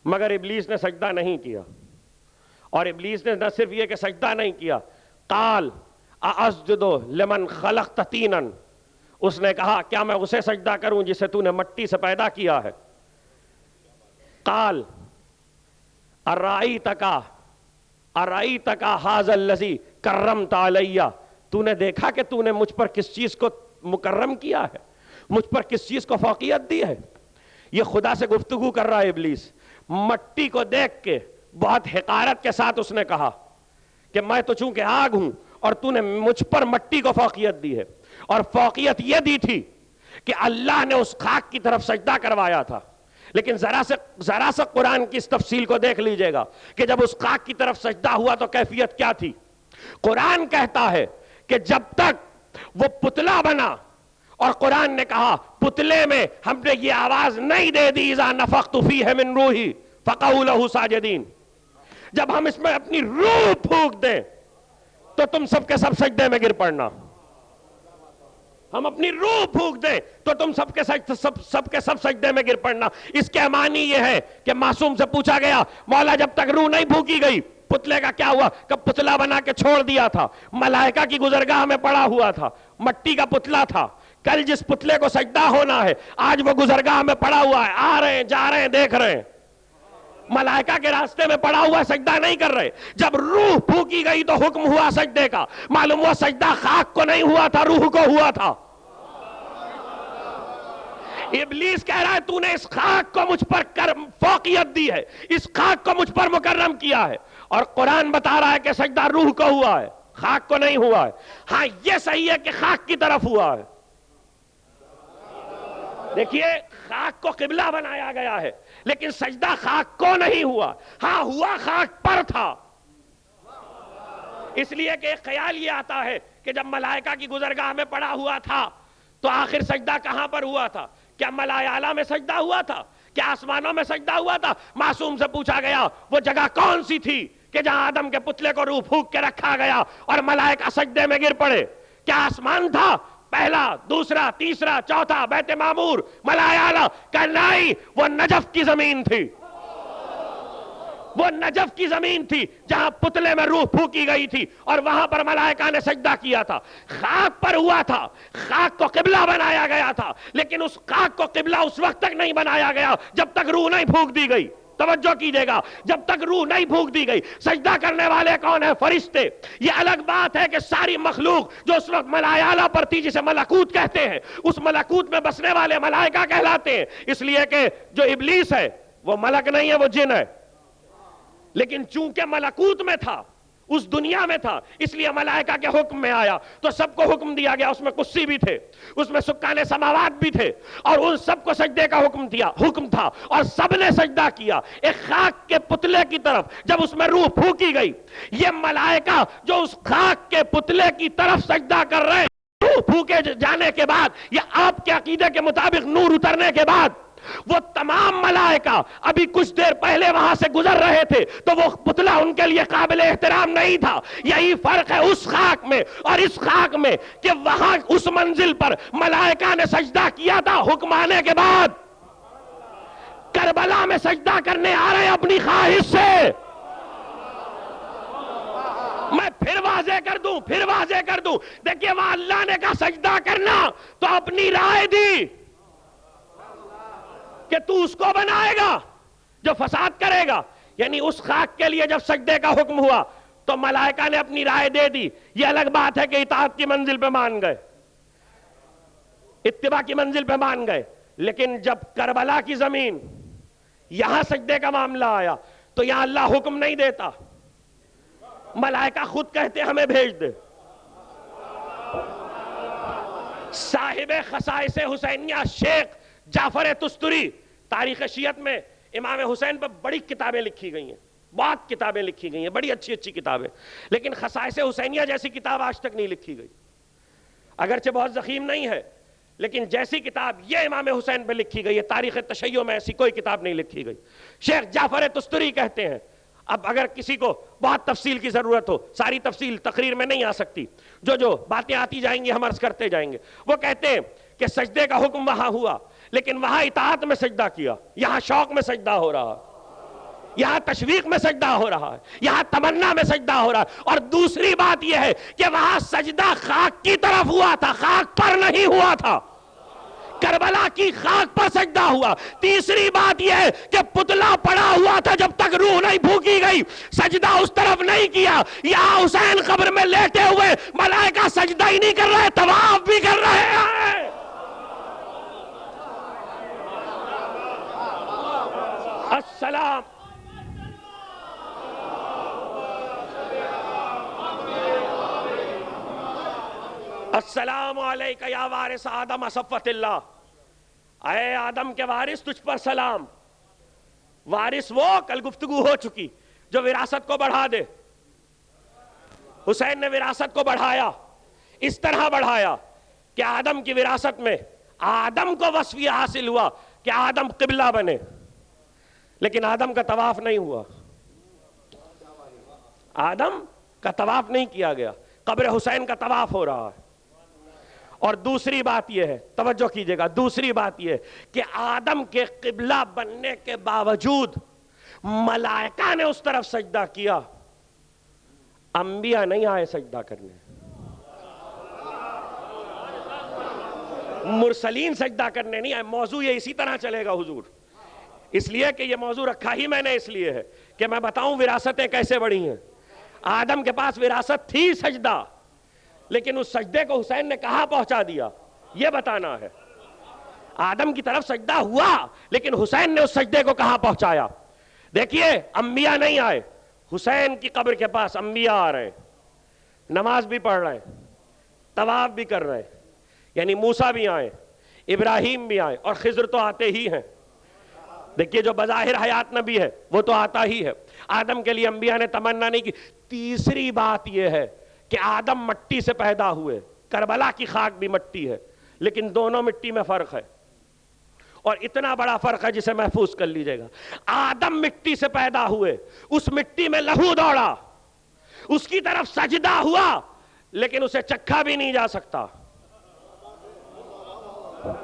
مگر ابلیس نے سجدہ نہیں کیا. اور ابلیس نے نہ صرف یہ کہ سجدہ نہیں کیا، قال اَأَسْجُدُ لِمَنْ خَلَقْتَ طِينًا، اس نے کہا کیا میں اسے سجدہ کروں جسے تو نے مٹی سے پیدا کیا ہے. قال ارائیتک ھذا الذی کرمت علی، تو نے دیکھا کہ تو نے مجھ پر کس چیز کو مکرم کیا ہے، مجھ پر کس چیز کو فوقیت دی ہے. یہ خدا سے گفتگو کر رہا ہے ابلیس. مٹی کو دیکھ کے بہت حقارت کے ساتھ اس نے کہا کہ میں تو چونکہ آگ ہوں اور تو نے مجھ پر مٹی کو فوقیت دی ہے. اور فوقیت یہ دی تھی کہ اللہ نے اس خاک کی طرف سجدہ کروایا تھا. لیکن ذرا سا قرآن کی اس تفصیل کو دیکھ لیجئے گا کہ جب اس خاک کی طرف سجدہ ہوا تو کیفیت کیا تھی. قرآن کہتا ہے کہ جب تک وہ پتلا بنا، اور قرآن نے کہا پتلے میں ہم نے یہ آواز نہیں دے دی اذا نفخت فیہ من روحی فقعوا لہ ساجدین، جب ہم اس میں اپنی روح پھونک دیں تو تم سب کے سب سجدے میں گر پڑنا. ہم اپنی روح پھونک دیں تو تم سب کے سب سجدے میں گر پڑنا. اس کے معنی یہ ہے کہ معصوم سے پوچھا گیا مولا جب تک روح نہیں پھونکی گئی پتلے کا کیا ہوا؟ کہ پتلا بنا کے چھوڑ دیا تھا، ملائکہ کی گزرگاہ میں پڑا ہوا تھا، مٹی کا پتلا تھا. کل جس پتلے کو سجدہ ہونا ہے آج وہ گزرگاہ میں پڑا ہوا ہے، آ رہے ہیں جا رہے ہیں دیکھ رہے ہیں، ملائکہ کے راستے میں پڑا ہوا ہے، سجدہ نہیں کر رہے. جب روح پھونکی گئی تو حکم ہوا سجدے کا. معلوم ہوا سجدہ خاک کو نہیں ہوا تھا، روح کو ہوا تھا. ابلیس کہہ رہا ہے تو نے اس خاک کو مجھ پر فوقیت دی ہے، اس خاک کو مجھ پر مکرم کیا ہے. اور قرآن بتا رہا ہے کہ سجدہ روح کو ہوا ہے، خاک کو نہیں ہوا ہے. ہاں یہ صحیح ہے کہ خاک کی طرف ہوا ہے. دیکھیے خاک کو قبلہ بنایا گیا ہے لیکن سجدہ خاک کو نہیں ہوا. ہاں ہوا خاک پر تھا. اس لیے کہ ایک خیال یہ آتا ہے کہ جب ملائکہ کی گزرگاہ میں پڑا ہوا تھا تو آخر سجدہ کہاں پر ہوا تھا؟ کیا ملائے اعلیٰ میں سجدہ ہوا تھا؟ کیا آسمانوں میں سجدہ ہوا تھا؟ معصوم سے پوچھا گیا وہ جگہ کون سی تھی کہ جہاں آدم کے پتلے کو روح پھونک کے رکھا گیا اور ملائکہ سجدے میں گر پڑے؟ کیا آسمان تھا؟ پہلا، دوسرا، تیسرا، چوتھا، بیت معمور، ملائے اعلیٰ؟ کہ نہیں، وہ نجف کی زمین تھی. وہ نجف کی زمین تھی جہاں پتلے میں روح پھونکی گئی تھی اور وہاں پر ملائکہ نے سجدہ کیا تھا. خاک پر ہوا تھا، خاک کو قبلہ بنایا گیا تھا، لیکن اس خاک کو قبلہ اس وقت تک نہیں بنایا گیا جب تک روح نہیں پھونک دی گئی. توجہ کیجئے گا، جب تک روح نہیں پھونک دی گئی. سجدہ کرنے والے کون ہیں؟ فرشتے. یہ الگ بات ہے کہ ساری مخلوق جو اس وقت ملائے اعلیٰ پر تھی جسے ملکوت کہتے ہیں، اس ملکوت میں بسنے والے ملائکہ کہلاتے ہیں. اس لیے کہ جو ابلیس ہے وہ ملک نہیں ہے، وہ جن ہے. لیکن چونکہ ملکوت میں تھا اس دنیا میں تھا، اس لیے ملائکہ کے حکم میں آیا تو سب کو حکم دیا گیا. اس میں قصی بھی تھے، اس میں سکان سماوات بھی تھے، اور ان سب کو سجدے کا حکم تھا اور سب نے سجدہ کیا ایک خاک کے پتلے کی طرف. جب اس میں روح پھونکی گئی، یہ ملائکہ جو اس خاک کے پتلے کی طرف سجدہ کر رہے ہیں، روح پھونکے جانے کے بعد یا آپ کے عقیدے کے مطابق نور اترنے کے بعد، وہ تمام ملائکہ ابھی کچھ دیر پہلے وہاں سے گزر رہے تھے تو وہ پتلا ان کے لیے قابل احترام نہیں تھا. یہی فرق ہے اس خاک میں اور اس خاک میں کہ وہاں اس منزل پر ملائکہ نے سجدہ کیا تھا حکم آنے کے بعد. کربلا میں سجدہ کرنے آ رہے اپنی خواہش سے. میں پھر واضح کر دوں دیکھیے وہاں اللہ نے کہا سجدہ کرنا تو اپنی رائے دی کہ تو اس کو بنائے گا جو فساد کرے گا. یعنی اس خاک کے لیے جب سجدے کا حکم ہوا تو ملائکہ نے اپنی رائے دے دی. یہ الگ بات ہے کہ اطاعت کی منزل پہ مان گئے، اتباع کی منزل پہ مان گئے. لیکن جب کربلا کی زمین یہاں سجدے کا معاملہ آیا تو یہاں اللہ حکم نہیں دیتا، ملائکہ خود کہتے ہمیں بھیج دے. صاحب خصائص حسینیہ شیخ جعفر تستری، تاریخ شیعت میں امام حسین پر بڑی کتابیں لکھی گئی ہیں، بہت کتابیں لکھی گئی ہیں، بڑی اچھی کتابیں، لیکن خصائص حسینیہ جیسی کتاب آج تک نہیں لکھی گئی. اگرچہ بہت ضخیم نہیں ہے لیکن جیسی کتاب یہ امام حسین پہ لکھی گئی ہے تاریخ تشیع میں ایسی کوئی کتاب نہیں لکھی گئی. شیخ جعفر تستری کہتے ہیں، اب اگر کسی کو بہت تفصیل کی ضرورت ہو، ساری تفصیل تقریر میں نہیں آ سکتی، جو باتیں آتی جائیں گی ہم عرض کرتے جائیں گے. وہ کہتے ہیں کہ سجدے کا حکم وہاں ہوا لیکن وہاں اطاعت میں سجدہ کیا، یہاں شوق میں سجدہ ہو رہا ہے، یہاں تشویق میں سجدہ ہو رہا ہے، یہاں تمنا میں سجدہ ہو رہا ہے. اور دوسری بات یہ ہے کہ وہاں سجدہ خاک کی طرف ہوا تھا، خاک پر نہیں ہوا تھا، کربلا کی خاک پر سجدہ ہوا. تیسری بات یہ ہے کہ پتلا پڑا ہوا تھا جب تک روح نہیں پھونکی گئی، سجدہ اس طرف نہیں کیا. یہاں حسین قبر میں لیٹے ہوئے ملائکہ سجدہ ہی نہیں کر رہے، طواف بھی کر رہے ہیں. السلام السلام علیکہ یا وارث آدم صفوت اللہ. اے آدم کے وارث تجھ پر سلام. وارث وہ کل گفتگو ہو چکی جو وراثت کو بڑھا دے. حسین نے وراثت کو بڑھایا، اس طرح بڑھایا کہ آدم کی وراثت میں آدم کو وصف یہ حاصل ہوا کہ آدم قبلہ بنے، لیکن آدم کا طواف نہیں ہوا، آدم کا طواف نہیں کیا گیا، قبر حسین کا طواف ہو رہا ہے. اور دوسری بات یہ ہے، توجہ کیجئے گا، دوسری بات یہ ہے کہ آدم کے قبلہ بننے کے باوجود ملائکہ نے اس طرف سجدہ کیا، انبیاء نہیں آئے سجدہ کرنے، مرسلین سجدہ کرنے نہیں آئے. موضوع یہ اسی طرح چلے گا حضور، اس لیے کہ یہ موضوع رکھا ہی میں نے اس لیے ہے کہ میں بتاؤں وراثتیں کیسے بڑھی ہیں. آدم کے پاس وراثت تھی سجدہ، لیکن اس سجدے کو حسین نے کہاں پہنچا دیا یہ بتانا ہے. آدم کی طرف سجدہ ہوا لیکن حسین نے اس سجدے کو کہاں پہنچایا. دیکھیے انبیاء نہیں آئے، حسین کی قبر کے پاس انبیاء آ رہے ہیں، نماز بھی پڑھ رہے ہیں، طواف بھی کر رہے ہیں. یعنی موسیٰ بھی آئے، ابراہیم بھی آئے، اور خضر تو آتے ہی ہیں. دیکھیے جو بظاہر حیات نبی ہے وہ تو آتا ہی ہے. آدم کے لیے انبیاء نے تمنا نہیں کی. تیسری بات یہ ہے کہ آدم مٹی سے پیدا ہوئے، کربلا کی خاک بھی مٹی ہے، لیکن دونوں مٹی میں فرق ہے، اور اتنا بڑا فرق ہے جسے محفوظ کر لیجئے گا. آدم مٹی سے پیدا ہوئے، اس مٹی میں لہو دوڑا، اس کی طرف سجدہ ہوا، لیکن اسے چکھا بھی نہیں جا سکتا.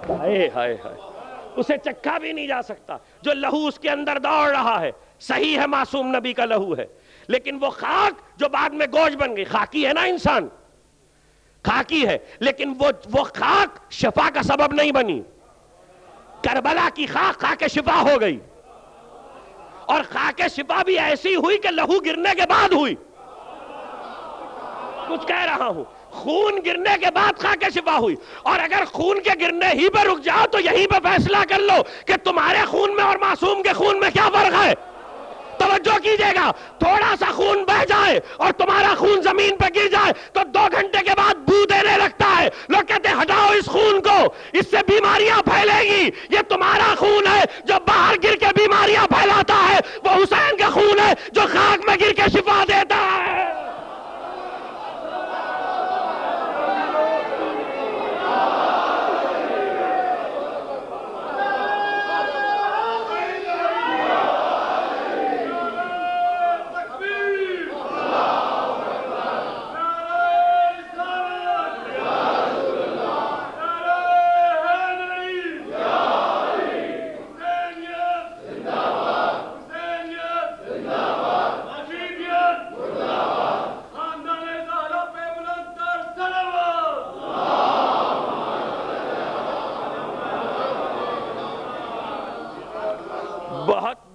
ہائے ہائے ہائے، اسے چکھا بھی نہیں جا سکتا. جو لہو اس کے اندر دوڑ رہا ہے صحیح ہے، معصوم نبی کا لہو ہے، لیکن وہ خاک جو بعد میں گوشت بن گئی، خاکی ہے نا انسان، خاکی ہے، لیکن وہ خاک شفا کا سبب نہیں بنی. کربلا کی خاک خاک شفا ہو گئی، اور خاک شفا بھی ایسی ہوئی کہ لہو گرنے کے بعد ہوئی. کچھ کہہ رہا ہوں، خون گرنے کے بعد خاک شفا ہوئی. اور اگر خون کے گرنے ہی پہ رک جاؤ تو یہیں پہ فیصلہ کر لو کہ تمہارے خون میں اور معصوم کے خون میں کیا فرق ہے. توجہ کیجئے گا، تھوڑا سا خون بہ جائے اور تمہارا خون زمین پہ گر جائے تو 2 گھنٹے کے بعد بو دینے لگتا ہے. لوگ کہتے ہیں ہٹاؤ اس خون کو، اس سے بیماریاں پھیلے گی. یہ تمہارا خون ہے جو باہر گر کے بیماریاں پھیلاتا ہے، وہ حسین کا خون ہے جو خاک میں گر کے شفا دیتا ہے.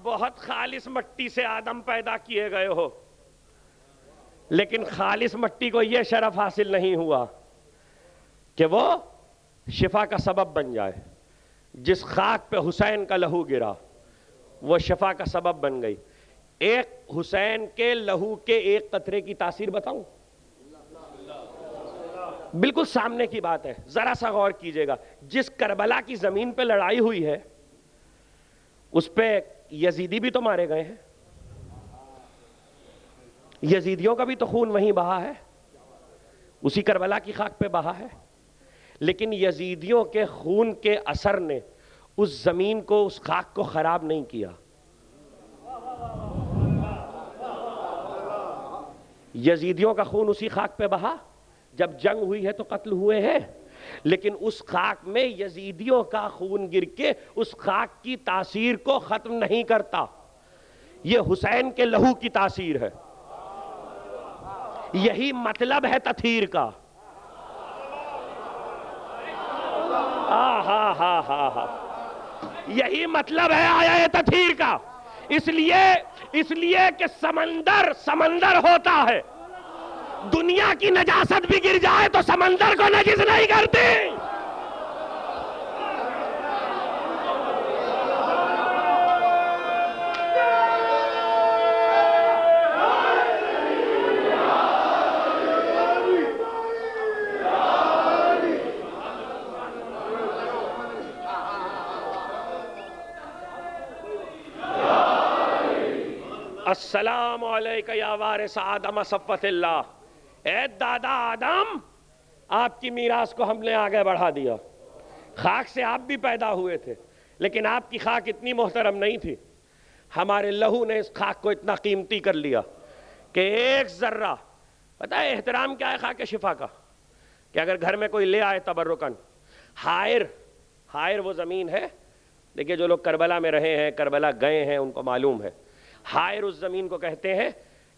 بہت خالص مٹی سے آدم پیدا کیے گئے ہو، لیکن خالص مٹی کو یہ شرف حاصل نہیں ہوا کہ وہ شفا کا سبب بن جائے. جس خاک پہ حسین کا لہو گرا وہ شفا کا سبب بن گئی. ایک حسین کے لہو کے ایک قطرے کی تاثیر بتاؤں؟ بالکل سامنے کی بات ہے، ذرا سا غور کیجئے گا. جس کربلا کی زمین پہ لڑائی ہوئی ہے اس پہ یزیدی بھی تو مارے گئے ہیں، یزیدیوں کا بھی تو خون وہیں بہا ہے، اسی کربلا کی خاک پہ بہا ہے. لیکن یزیدیوں کے خون کے اثر نے اس زمین کو، اس خاک کو خراب نہیں کیا. یزیدیوں کا خون اسی خاک پہ بہا، جب جنگ ہوئی ہے تو قتل ہوئے ہیں، لیکن اس خاک میں یزیدیوں کا خون گر کے اس خاک کی تاثیر کو ختم نہیں کرتا. یہ حسین کے لہو کی تاثیر ہے. یہی مطلب ہے تطہیر کا. یہی مطلب ہے آیا تطہیر کا. اس لیے کہ سمندر ہوتا ہے. دنیا کی نجاست بھی گر جائے تو سمندر کو نجس نہیں کرتی. السلام علیکہ یا وارث آدم صفوت اللہ. اے دادا آدم، آپ کی میراث کو ہم نے آگے بڑھا دیا. خاک سے آپ بھی پیدا ہوئے تھے، لیکن آپ کی خاک اتنی محترم نہیں تھی. ہمارے لہو نے اس خاک کو اتنا قیمتی کر لیا کہ ایک ذرہ، پتہ ہے احترام کیا ہے خاک شفا کا؟ کہ اگر گھر میں کوئی لے آئے تبرکن، ہائر وہ زمین ہے. دیکھیے جو لوگ کربلا میں رہے ہیں، کربلا گئے ہیں، ان کو معلوم ہے. ہائر اس زمین کو کہتے ہیں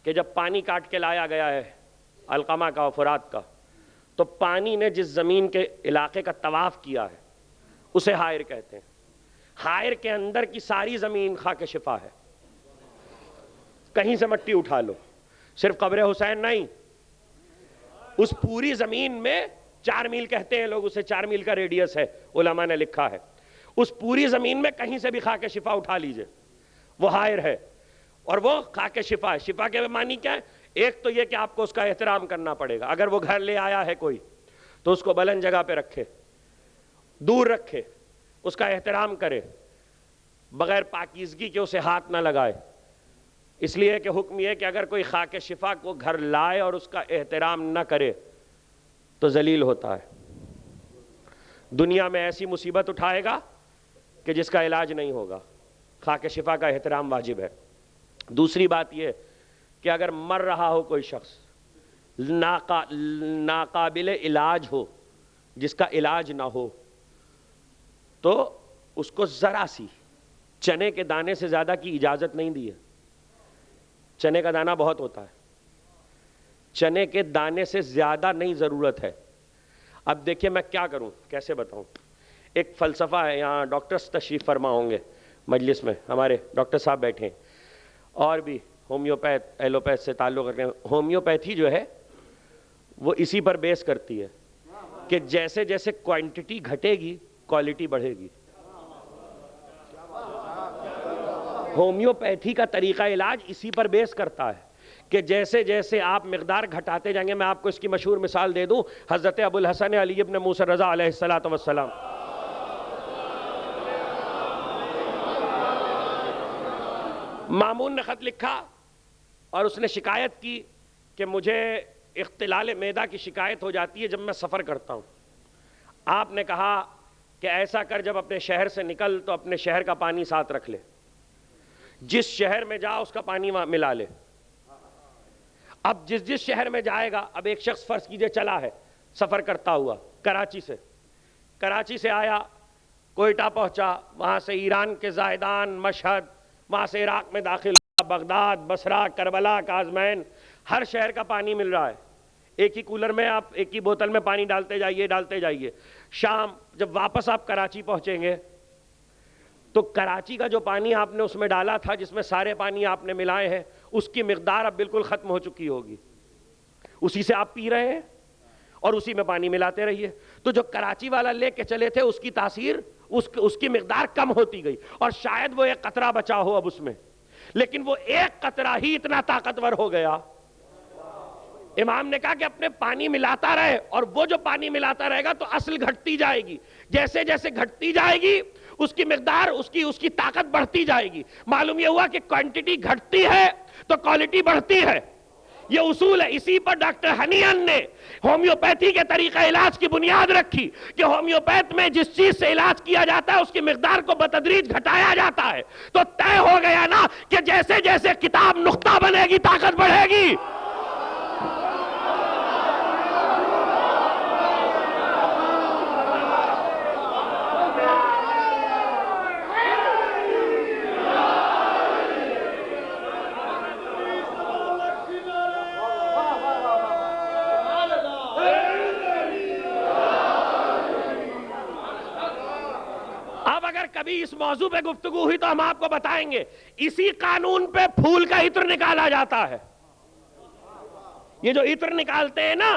کہ جب پانی کاٹ کے لایا گیا ہے القمہ کا اور فرات کا، تو پانی نے جس زمین کے علاقے کا طواف کیا ہے اسے ہائر کہتے ہیں. ہائر کے اندر کی ساری زمین خاک شفا ہے. کہیں سے مٹی اٹھا لو، صرف قبر حسین نہیں، اس پوری زمین میں 4 میل کہتے ہیں لوگ اسے، 4 میل کا ریڈیس ہے، علماء نے لکھا ہے. اس پوری زمین میں کہیں سے بھی خاک شفا اٹھا لیجئے، وہ ہائر ہے. اور وہ خاک شفا ہے. شفا کے معنی کیا ہے؟ ایک تو یہ کہ آپ کو اس کا احترام کرنا پڑے گا. اگر وہ گھر لے آیا ہے کوئی تو اس کو بلند جگہ پہ رکھے، دور رکھے، اس کا احترام کرے، بغیر پاکیزگی کے اسے ہاتھ نہ لگائے. اس لیے کہ حکم یہ کہ اگر کوئی خاک شفا کو گھر لائے اور اس کا احترام نہ کرے تو ذلیل ہوتا ہے. دنیا میں ایسی مصیبت اٹھائے گا کہ جس کا علاج نہیں ہوگا. خاک شفا کا احترام واجب ہے. دوسری بات یہ کہ اگر مر رہا ہو کوئی شخص، ناقابل علاج ہو، جس کا علاج نہ ہو، تو اس کو ذرا سی چنے کے دانے سے زیادہ کی اجازت نہیں دی ہے. چنے کا دانہ بہت ہوتا ہے، چنے کے دانے سے زیادہ نہیں ضرورت ہے. اب دیکھیں میں کیا کروں، کیسے بتاؤں. ایک فلسفہ ہے، یہاں ڈاکٹرز تشریف فرما ہوں گے مجلس میں، ہمارے ڈاکٹر صاحب بیٹھے ہیں، اور بھی ہومیوپیتھ ایلوپیتھ سے تعلق رکھتے ہیں. ہومیوپیتھی جو ہے وہ اسی پر بیس کرتی ہے کہ جیسے جیسے کوانٹٹی گھٹے گی کوالٹی بڑھے گی. ہومیوپیتھی کا طریقہ علاج اسی پر بیس کرتا ہے کہ جیسے جیسے آپ مقدار گھٹاتے جائیں گے. میں آپ کو اس کی مشہور مثال دے دوں. حضرت ابو الحسن علی ابن موسیٰ رضا علیہ السلام مامون نے خط لکھا اور اس نے شکایت کی کہ مجھے اختلال معدہ کی شکایت ہو جاتی ہے جب میں سفر کرتا ہوں. آپ نے کہا کہ ایسا کر جب اپنے شہر سے نکل تو اپنے شہر کا پانی ساتھ رکھ لے, جس شہر میں جا اس کا پانی وہاں ملا لے. اب جس شہر میں جائے گا, اب ایک شخص فرض کیجئے چلا ہے سفر کرتا ہوا کراچی سے آیا, کوئٹہ پہنچا, وہاں سے ایران کے زاہدان, مشہد, وہاں سے عراق میں داخل ہوا, بغداد, بصرہ, کربلا, کاظمین, ہر شہر کا پانی مل رہا ہے. ایک ہی کولر میں آپ ایک ہی بوتل میں پانی ڈالتے جائیے. شام جب واپس آپ کراچی پہنچیں گے تو کراچی کا جو پانی آپ نے اس میں ڈالا تھا, جس میں سارے پانی آپ نے ملائے ہیں, اس کی مقدار اب بالکل ختم ہو چکی ہوگی. اسی سے آپ پی رہے ہیں اور اسی میں پانی ملاتے رہیے. تو جو کراچی والا لے کے چلے تھے اس کی تاثیر, اس کی مقدار کم ہوتی گئی, اور شاید وہ ایک قطرہ بچا ہو اب اس میں, لیکن وہ ایک قطرہ ہی اتنا طاقتور ہو گیا. امام نے کہا کہ اپنے پانی ملاتا رہے, اور وہ جو پانی ملاتا رہے گا تو اصل گھٹتی جائے گی. جیسے جیسے گھٹتی جائے گی اس کی مقدار, اس کی طاقت بڑھتی جائے گی. معلوم یہ ہوا کہ کوانٹٹی گھٹتی ہے تو کوالٹی بڑھتی ہے. یہ اصول ہے. اسی پر ڈاکٹر ہنین نے ہومیوپیتھی کے طریقہ علاج کی بنیاد رکھی کہ ہومیوپیتھ میں جس چیز سے علاج کیا جاتا ہے اس کی مقدار کو بتدریج گھٹایا جاتا ہے. تو طے ہو گیا نا کہ جیسے جیسے کتاب نقطہ بنے گی طاقت بڑھے گی. کبھی اس موضوع پہ گفتگو ہوئی تو ہم آپ کو بتائیں گے. اسی قانون پہ پھول کا عطر نکالا جاتا ہے. یہ جو عطر نکالتے ہیں نا,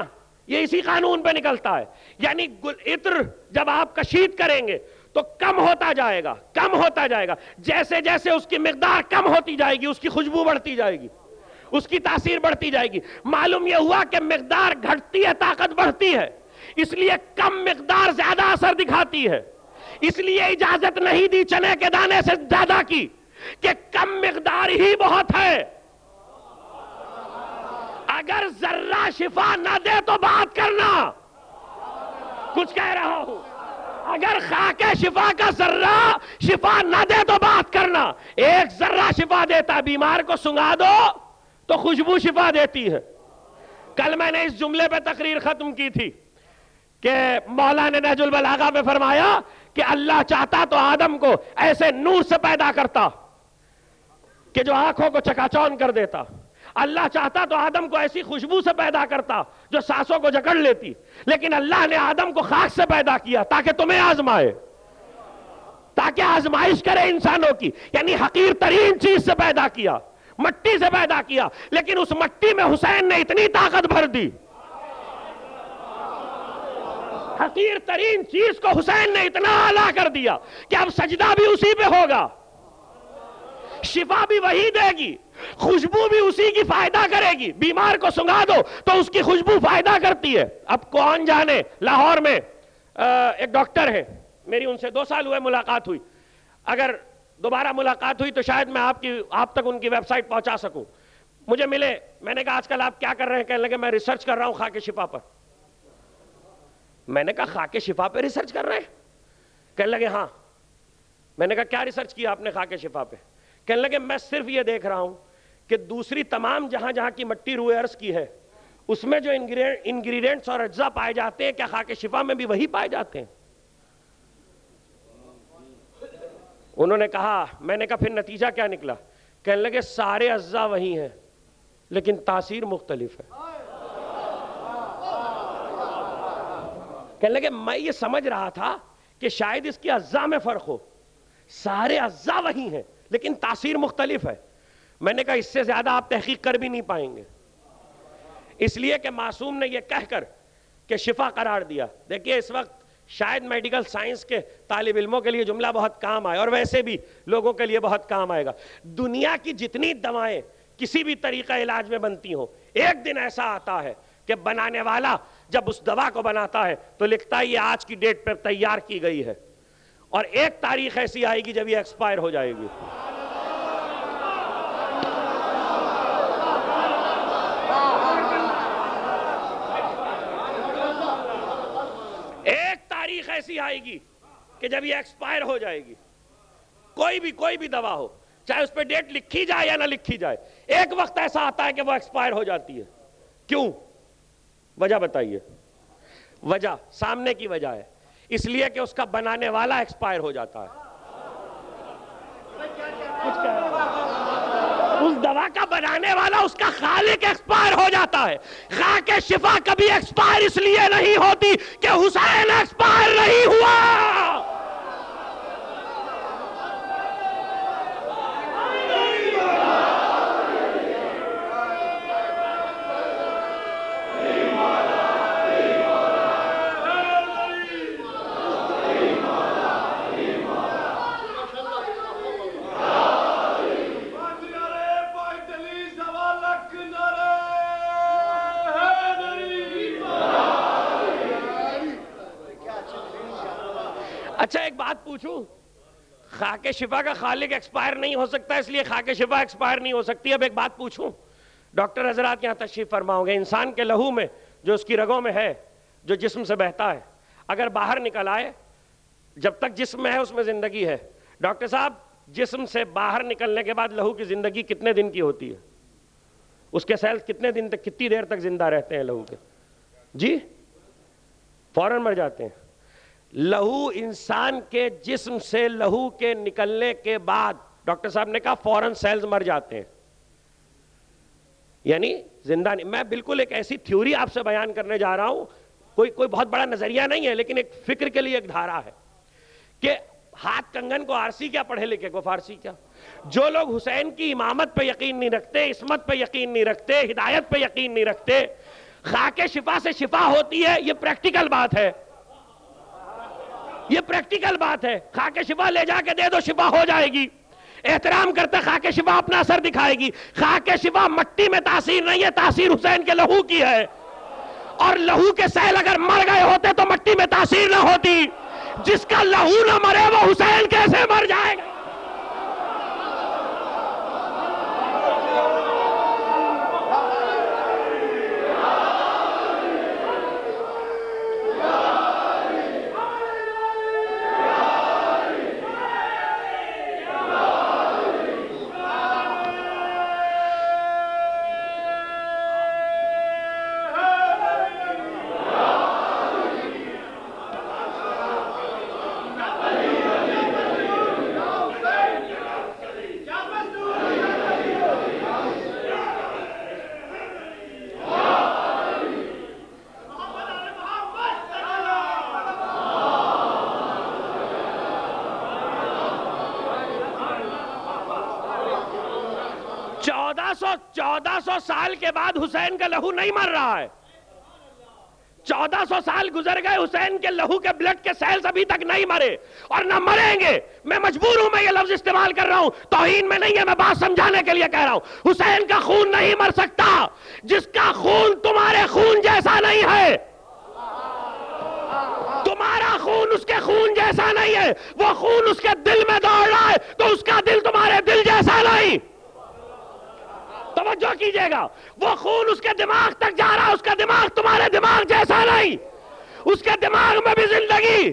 یہ اسی قانون پہ نکلتا ہے. یعنی عطر جب آپ کشید کریں گے تو کم ہوتا جائے گا. جیسے جیسے اس کی مقدار کم ہوتی جائے گی اس کی خوشبو بڑھتی جائے گی, اس کی تاثیر بڑھتی جائے گی. معلوم یہ ہوا کہ مقدار گھٹتی ہے طاقت بڑھتی ہے. اس لیے کم مقدار زیادہ اثر دکھاتی ہے. اس لیے اجازت نہیں دی چنے کے دانے سے زیادہ کی کہ کم مقدار ہی بہت ہے. اگر ذرہ شفا نہ دے تو بات کرنا. کچھ کہہ رہا ہوں. اگر خاک شفا کا ذرہ شفا نہ دے تو بات کرنا. ایک ذرہ شفا دیتا, بیمار کو سنگا دو تو خوشبو شفا دیتی ہے. کل میں نے اس جملے پہ تقریر ختم کی تھی کہ مولا نے نہج البلاغہ میں فرمایا کہ اللہ چاہتا تو آدم کو ایسے نور سے پیدا کرتا کہ جو آنکھوں کو چکا چون کر دیتا. اللہ چاہتا تو آدم کو ایسی خوشبو سے پیدا کرتا جو سانسوں کو جکڑ لیتی. لیکن اللہ نے آدم کو خاک سے پیدا کیا تاکہ تمہیں آزمائے, تاکہ آزمائش کرے انسانوں کی. یعنی حقیر ترین چیز سے پیدا کیا, مٹی سے پیدا کیا, لیکن اس مٹی میں حسین نے اتنی طاقت بھر دی. حقیر ترین چیز کو حسین نے اتنا اعلیٰ کر دیا کہ اب سجدہ بھی اسی پہ ہوگا, شفا بھی وہی دے گی, خوشبو بھی اسی کی فائدہ کرے گی. بیمار کو سنگا دو تو اس کی خوشبو فائدہ کرتی ہے. اب کون جانے, لاہور میں ایک ڈاکٹر ہے, میری ان سے 2 سال ہوئے ملاقات ہوئی. اگر دوبارہ ملاقات ہوئی تو شاید میں آپ تک ان کی ویب سائٹ پہنچا سکوں. مجھے ملے, میں نے کہا آج کل آپ کیا کر رہے ہیں؟ کہنے لگے میں ریسرچ کر رہا ہوں خاک شفا پر. میں نے کہا خاک شفا پہ ریسرچ کر رہے ہیں؟ کہنے لگے ہاں. میں نے کہا کیا ریسرچ کیا آپ نے خاک شفا پہ؟ کہنے لگے میں صرف یہ دیکھ رہا ہوں کہ دوسری تمام جہاں جہاں کی مٹی روئے ارض کی ہے اس میں جو انگریڈینٹس اور اجزاء پائے جاتے ہیں کیا خاک شفا میں بھی وہی پائے جاتے ہیں؟ انہوں نے کہا, میں نے کہا پھر نتیجہ کیا نکلا؟ کہنے لگے سارے اجزاء وہی ہیں لیکن تاثیر مختلف ہے. کہنے لگے میں یہ سمجھ رہا تھا کہ شاید اس کی اجزاء میں فرق ہو, سارے اجزاء وہی ہیں لیکن تاثیر مختلف ہے. میں نے کہا اس سے زیادہ آپ تحقیق کر بھی نہیں پائیں گے, اس لیے کہ معصوم نے یہ کہہ کر کہ شفا قرار دیا. دیکھیے اس وقت شاید میڈیکل سائنس کے طالب علموں کے لیے جملہ بہت کام آئے، اور ویسے بھی لوگوں کے لیے بہت کام آئے گا. دنیا کی جتنی دوائیں کسی بھی طریقہ علاج میں بنتی ہوں، ایک دن ایسا آتا ہے کہ بنانے والا جب اس دوا کو بناتا ہے تو لکھتا ہے یہ آج کی ڈیٹ پر تیار کی گئی ہے، اور ایک تاریخ ایسی آئے گی جب یہ ایکسپائر ہو جائے گی. ایک تاریخ ایسی آئے گی کہ جب یہ ایکسپائر ہو جائے گی. کوئی بھی دوا ہو، چاہے اس پہ ڈیٹ لکھی جائے یا نہ لکھی جائے، ایک وقت ایسا آتا ہے کہ وہ ایکسپائر ہو جاتی ہے. کیوں؟ وجہ بتائیے. وجہ سامنے کی وجہ ہے، اس لیے کہ اس کا بنانے والا ایکسپائر ہو جاتا ہے. اس دوا کا بنانے والا، اس کا خالق ایکسپائر ہو جاتا ہے. خاک شفا کبھی ایکسپائر اس لیے نہیں ہوتی کہ حسین ایکسپائر نہیں ہوا. اچھا ایک بات پوچھوں، خاک شفا کا خالق ایکسپائر نہیں ہو سکتا اس لیے خاک شفا ایکسپائر نہیں ہو سکتی. اب ایک بات پوچھوں، ڈاکٹر حضرات یہاں تشریف فرماؤ گے، انسان کے لہو میں جو اس کی رگوں میں ہے، جو جسم سے بہتا ہے، اگر باہر نکل آئے، جب تک جسم میں ہے اس میں زندگی ہے. ڈاکٹر صاحب جسم سے باہر نکلنے کے بعد لہو کی زندگی کتنے دن کی ہوتی ہے؟ اس کے سیلز کتنے دن تک، کتنی دیر تک زندہ رہتے ہیں لہو کے؟ جی فوراً مر جاتے ہیں. لہو انسان کے جسم سے لہو کے نکلنے کے بعد ڈاکٹر صاحب نے کہا فوراً سیلز مر جاتے ہیں، یعنی زندہ نہیں. میں بالکل ایک ایسی تھیوری آپ سے بیان کرنے جا رہا ہوں، کوئی بہت بڑا نظریہ نہیں ہے، لیکن ایک فکر کے لیے ایک دھارا ہے کہ ہاتھ کنگن کو آرسی کیا، پڑھے لکھے کو فارسی کیا. جو لوگ حسین کی امامت پہ یقین نہیں رکھتے، عصمت پہ یقین نہیں رکھتے، ہدایت پہ یقین نہیں رکھتے، خاک شفا سے شفا ہوتی ہے، یہ پریکٹیکل بات ہے. یہ پریکٹیکل بات ہے. خاک شفا لے جا کے دے دو، شفا ہو جائے گی. احترام کرتے خاک شفا اپنا اثر دکھائے گی. خاک شفا مٹی میں تاثیر نہیں ہے، تاثیر حسین کے لہو کی ہے. اور لہو کے سیل اگر مر گئے ہوتے تو مٹی میں تاثیر نہ ہوتی. جس کا لہو نہ مرے وہ حسین کیسے مر جائے گا؟ چودہ سو سال کے بعد حسین کا لہو نہیں مر رہا ہے. 1400 سال گزر گئے، حسین کے لہو کے بلڈ کے سیلز ابھی تک نہیں مرے اور نہ مریں گے. میں مجبور ہوں، میں یہ لفظ استعمال کر رہا ہوں، توہین میں نہیں ہے، میں بات سمجھانے کے لیے کہہ رہا ہوں. حسین کا خون نہیں مر سکتا جس کا خون تمہارے خون جیسا نہیں ہے. تمہارا خون اس کے خون جیسا نہیں ہے. وہ خون اس کے دل میں دوڑ رہا ہے تو اس کا دل تمہارے دل جیسا نہیں. توجہ کیجئے گا، وہ خون اس کے دماغ تک جا رہا ہے، اس کا دماغ تمہارے دماغ جیسا نہیں. اس کے دماغ میں بھی زندگی،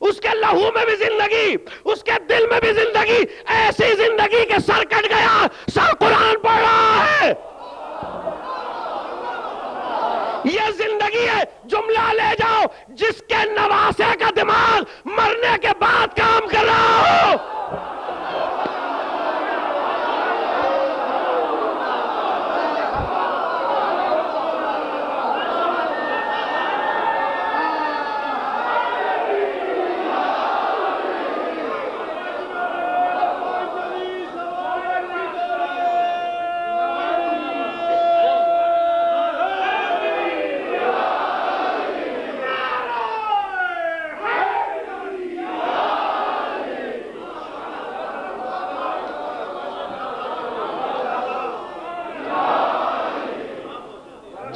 اس کے لہو میں بھی زندگی، اس کے دل میں بھی زندگی. ایسی زندگی کہ سر کٹ گیا، سر قرآن پڑھ رہا ہے. یہ زندگی ہے. جملہ لے جاؤ، جس کے نواسے کا دماغ مرنے کے بعد کام کر رہا ہو.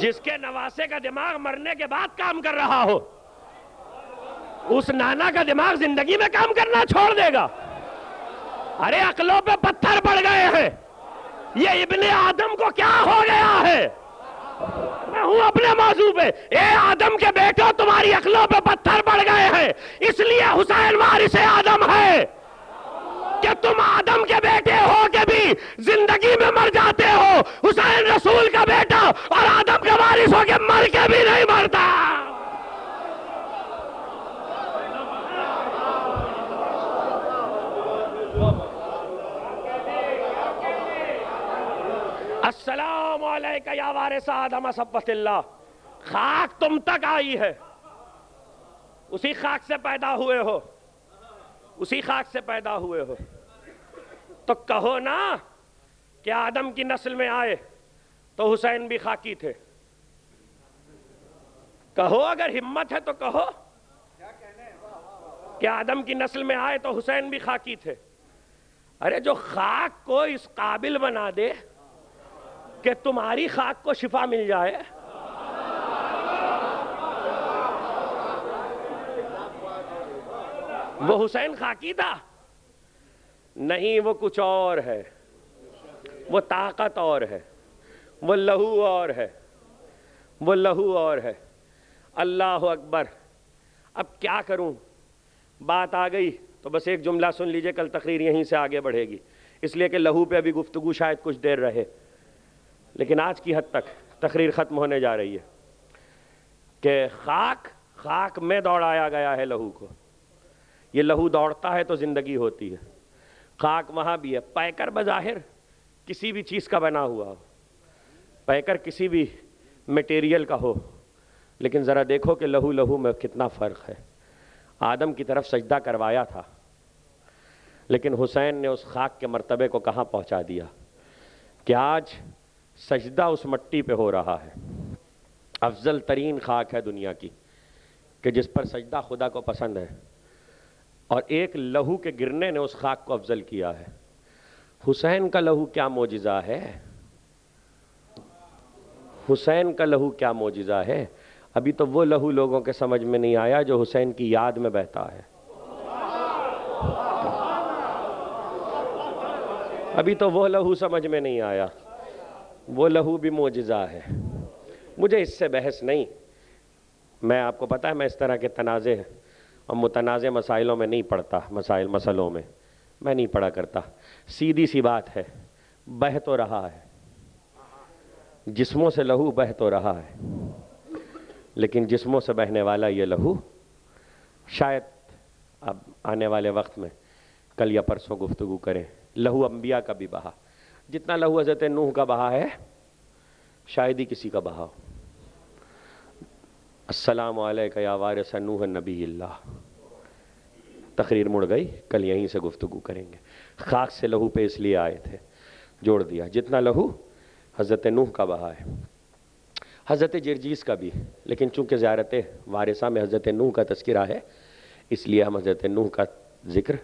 جس کے نواسے کا دماغ مرنے کے بعد کام کر رہا ہو، اس نانا کا دماغ زندگی میں کام کرنا چھوڑ دے گا؟ ارے عقلوں پہ پتھر پڑ گئے ہیں، یہ ابن آدم کو کیا ہو گیا ہے؟ میں ہوں اپنے موضوع پہ. اے آدم کے بیٹوں، تمہاری عقلوں پہ پتھر پڑ گئے ہیں، اس لیے حسین وارث آدم ہے کہ تم آدم کے بیٹے ہو کے بھی زندگی میں مر جاتے ہو. حسین رسول کا بیٹا اور آدم کا وارث ہو کے مر کے بھی نہیں مرتا. السلام علیکہ یا وارث آدم صبت اللہ. خاک تم تک آئی ہے، اسی خاک سے پیدا ہوئے ہو، اسی خاک سے پیدا ہوئے ہو. تو کہو نا کہ آدم کی نسل میں آئے تو حسین بھی خاکی تھے. کہو، اگر ہمت ہے تو کہو کہ آدم کی نسل میں آئے تو حسین بھی خاکی تھے. ارے جو خاک کو اس قابل بنا دے کہ تمہاری خاک کو شفا مل جائے، وہ حسین خاکی تھا؟ نہیں، وہ کچھ اور ہے، وہ طاقت اور ہے، وہ لہو اور ہے، وہ لہو اور ہے. اللہ اکبر. اب کیا کروں، بات آ گئی تو بس ایک جملہ سن لیجئے، کل تقریر یہیں سے آگے بڑھے گی، اس لیے کہ لہو پہ ابھی گفتگو شاید کچھ دیر رہے، لیکن آج کی حد تک تقریر ختم ہونے جا رہی ہے کہ خاک میں دوڑایا گیا ہے لہو کو. یہ لہو دوڑتا ہے تو زندگی ہوتی ہے. خاک وہاں بھی ہے. پیکر بظاہر کسی بھی چیز کا بنا ہوا ہو، پیکر کسی بھی میٹیریل کا ہو، لیکن ذرا دیکھو کہ لہو میں کتنا فرق ہے. آدم کی طرف سجدہ کروایا تھا، لیکن حسین نے اس خاک کے مرتبے کو کہاں پہنچا دیا کہ آج سجدہ اس مٹی پہ ہو رہا ہے. افضل ترین خاک ہے دنیا کی کہ جس پر سجدہ خدا کو پسند ہے، اور ایک لہو کے گرنے نے اس خاک کو افضل کیا ہے. حسین کا لہو کیا معجزہ ہے، حسین کا لہو کیا معجزہ ہے. ابھی تو وہ لہو لوگوں کے سمجھ میں نہیں آیا جو حسین کی یاد میں بہتا ہے. ابھی تو وہ لہو سمجھ میں نہیں آیا. وہ لہو بھی معجزہ ہے. مجھے اس سے بحث نہیں. میں آپ کو پتا ہے میں اس طرح کے تنازع اور متنازع مسائلوں میں نہیں پڑھتا. مسئلوں میں میں نہیں پڑھا کرتا. سیدھی سی بات ہے، بہہ تو رہا ہے، جسموں سے لہو بہہ تو رہا ہے، لیکن جسموں سے بہنے والا یہ لہو شاید اب آنے والے وقت میں کل یا پرسوں گفتگو کریں. لہو انبیاء کا بھی بہا، جتنا لہو حضرت نوح کا بہا ہے شاید ہی کسی کا بہا. السلام علیکہ یا وارث نوح نبی اللہ. تقریر مڑ گئی، کل یہیں سے گفتگو کریں گے. خاک سے لہو پہ اس لیے آئے تھے، جوڑ دیا. جتنا لہو حضرت نوح کا بہا ہے، حضرت جرجیس کا بھی، لیکن چونکہ زیارت وارثہ میں حضرت نوح کا تذکرہ ہے اس لیے ہم حضرت نوح کا ذکر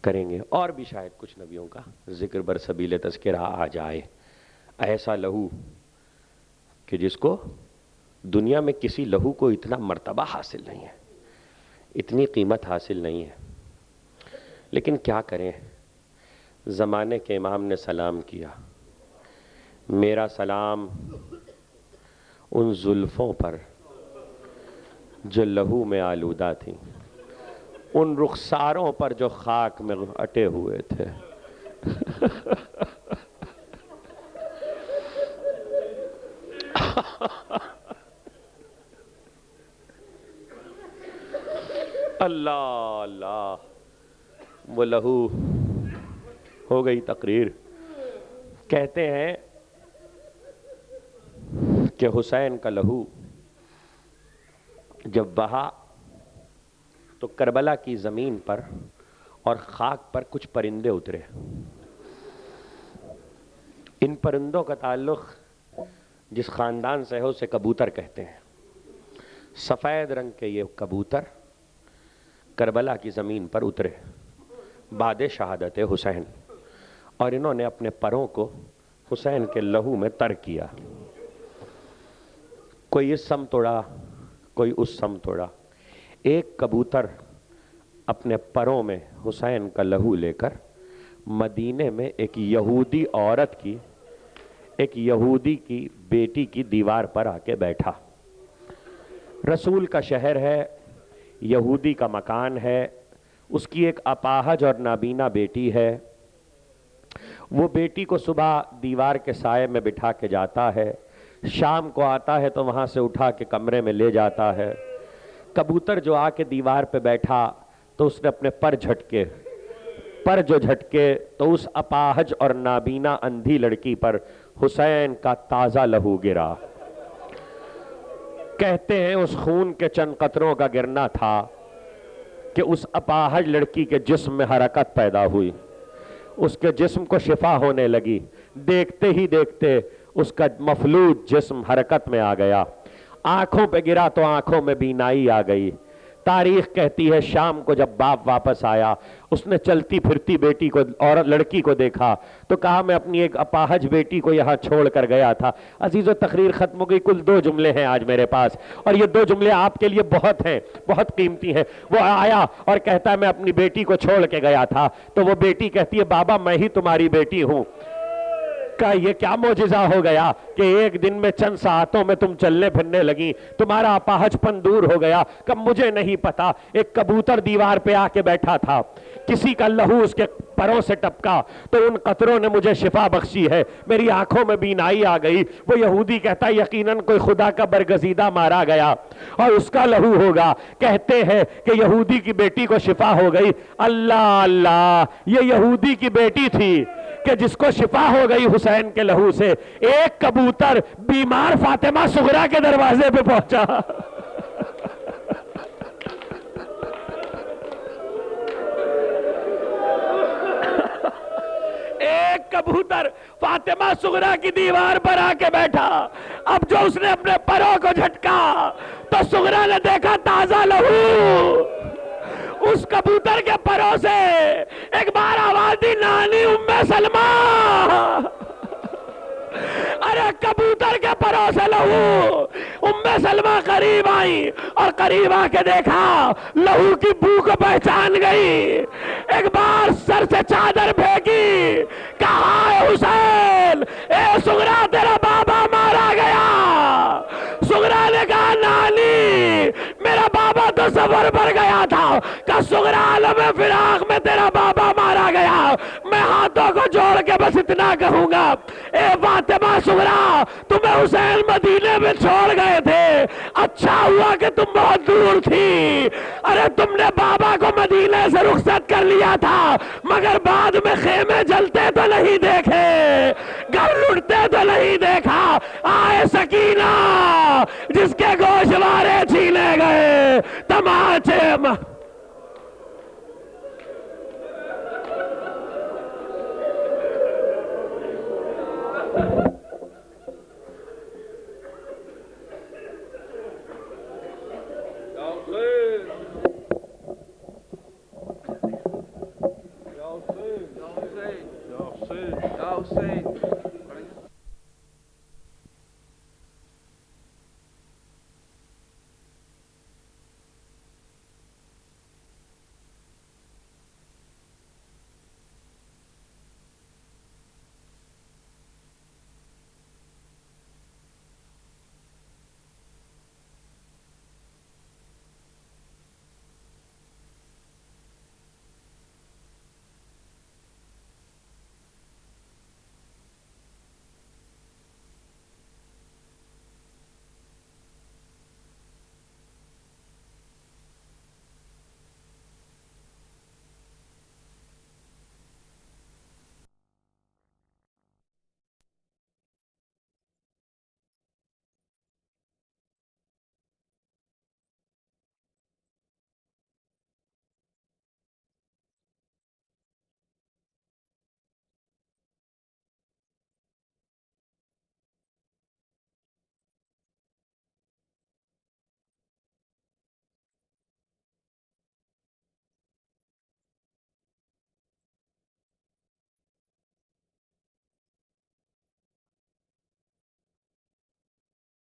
کریں گے. اور بھی شاید کچھ نبیوں کا ذکر برسبیل تذکرہ آ جائے. ایسا لہو کہ جس کو دنیا میں کسی لہو کو اتنا مرتبہ حاصل نہیں ہے، اتنی قیمت حاصل نہیں ہے. لیکن کیا کریں، زمانے کے امام نے سلام کیا. میرا سلام ان زلفوں پر جو لہو میں آلودہ تھیں، ان رخساروں پر جو خاک میں اٹے ہوئے تھے. اللہ اللہ. وہ لہو ہو گئی تقریر. کہتے ہیں کہ حسین کا لہو جب بہا تو کربلا کی زمین پر اور خاک پر کچھ پرندے اترے. ان پرندوں کا تعلق جس خاندان سے ہے اسے کبوتر کہتے ہیں. سفید رنگ کے یہ کبوتر کربلا کی زمین پر اترے بعد شہادت حسین، اور انہوں نے اپنے پروں کو حسین کے لہو میں تر کیا. کوئی اس سم توڑا، کوئی اس سم توڑا. ایک کبوتر اپنے پروں میں حسین کا لہو لے کر مدینے میں ایک یہودی عورت کی، ایک یہودی کی بیٹی کی دیوار پر آ کے بیٹھا. رسول کا شہر ہے، یہودی کا مکان ہے، اس کی ایک اپاہج اور نابینا بیٹی ہے. وہ بیٹی کو صبح دیوار کے سائے میں بٹھا کے جاتا ہے، شام کو آتا ہے تو وہاں سے اٹھا کے کمرے میں لے جاتا ہے. کبوتر جو آ کے دیوار پہ بیٹھا تو اس نے اپنے پر جو جھٹکے تو اس اپاہج اور نابینا اندھی لڑکی پر حسین کا تازہ لہو گرا. کہتے ہیں اس خون کے چند قطروں کا گرنا تھا کہ اس اپاہج لڑکی کے جسم میں حرکت پیدا ہوئی، اس کے جسم کو شفا ہونے لگی. دیکھتے ہی دیکھتے اس کا مفلوج جسم حرکت میں آ گیا. آنکھوں پہ گرا تو آنکھوں میں بینائی آ گئی. تاریخ کہتی ہے شام کو جب باپ واپس آیا، اس نے چلتی پھرتی بیٹی کو اور لڑکی کو دیکھا تو کہا میں اپنی ایک اپاہج بیٹی کو یہاں چھوڑ کر گیا تھا. عزیزو تقریر ختم ہو گئی، کل 2 جملے ہیں آج میرے پاس، اور یہ 2 جملے آپ کے لیے بہت ہیں، بہت قیمتی ہیں. وہ آیا اور کہتا ہے میں اپنی بیٹی کو چھوڑ کے گیا تھا. تو وہ بیٹی کہتی ہے بابا میں ہی تمہاری بیٹی ہوں. کا یہ کیا معجزہ ہو گیا کہ ایک دن میں چند ساعتوں میں تم چلنے پھرنے لگی، تمہارا اپاہج پن دور ہو گیا. کہ مجھے نہیں پتا. ایک کبوتر دیوار پہ آ کے بیٹھا تھا، کسی کا لہو اس کے پروں سے ٹپکا تو ان قطروں نے مجھے شفا بخشی ہے، میری آنکھوں میں بینائی آ گئی. وہ یہودی کہتا ہے یقیناً کوئی خدا کا برگزیدہ مارا گیا اور اس کا لہو ہوگا. کہتے ہیں کہ یہودی کی بیٹی کو شفا ہو گئی. اللہ اللہ، یہ یہودی کی بیٹی تھی کہ جس کو شفا ہو گئی حسین کے لہو سے. ایک کبوتر بیمار فاطمہ صغرا کے دروازے پہ پہنچا. ایک کبوتر فاطمہ صغرا کی دیوار پر آ کے بیٹھا. اب جو اس نے اپنے پروں کو جھٹکا تو صغرا نے دیکھا تازہ لہو. اس کبوتر کے پروں سے ایک بار آواز دی نانی ام سلمہ. ارے کبوتر کے پروں سے لہو. ام سلمہ قریب آئی اور قریب آ کے دیکھا، لہو کی بو کو پہچان گئی. ایک بار سر سے چادر پھینکی، کہا اے حسین، اے صغرا تیرا بابا مارا گیا. صغرا نے کہا نانی میرا بابا تو سفر پر گیا تھا. کہ صغرا عالم فراق میں تیرا بابا مارا گیا. میں ہاتھوں کو جوڑ کے بس اتنا کہوں گا، اے فاطمہ صغرا تمہیں حسین مدینے میں چھوڑ گئے تھے، اچھا ہوا کہ تم بہت دور تھی. ارے تم نے بابا کو مدینے سے رخصت کر لیا تھا مگر بعد میں خیمے جلتے تو نہیں دیکھے، گھر لٹتے تو نہیں دیکھا. آئے سکینہ جس کے گوشوارے چھیلے گئے، تماچے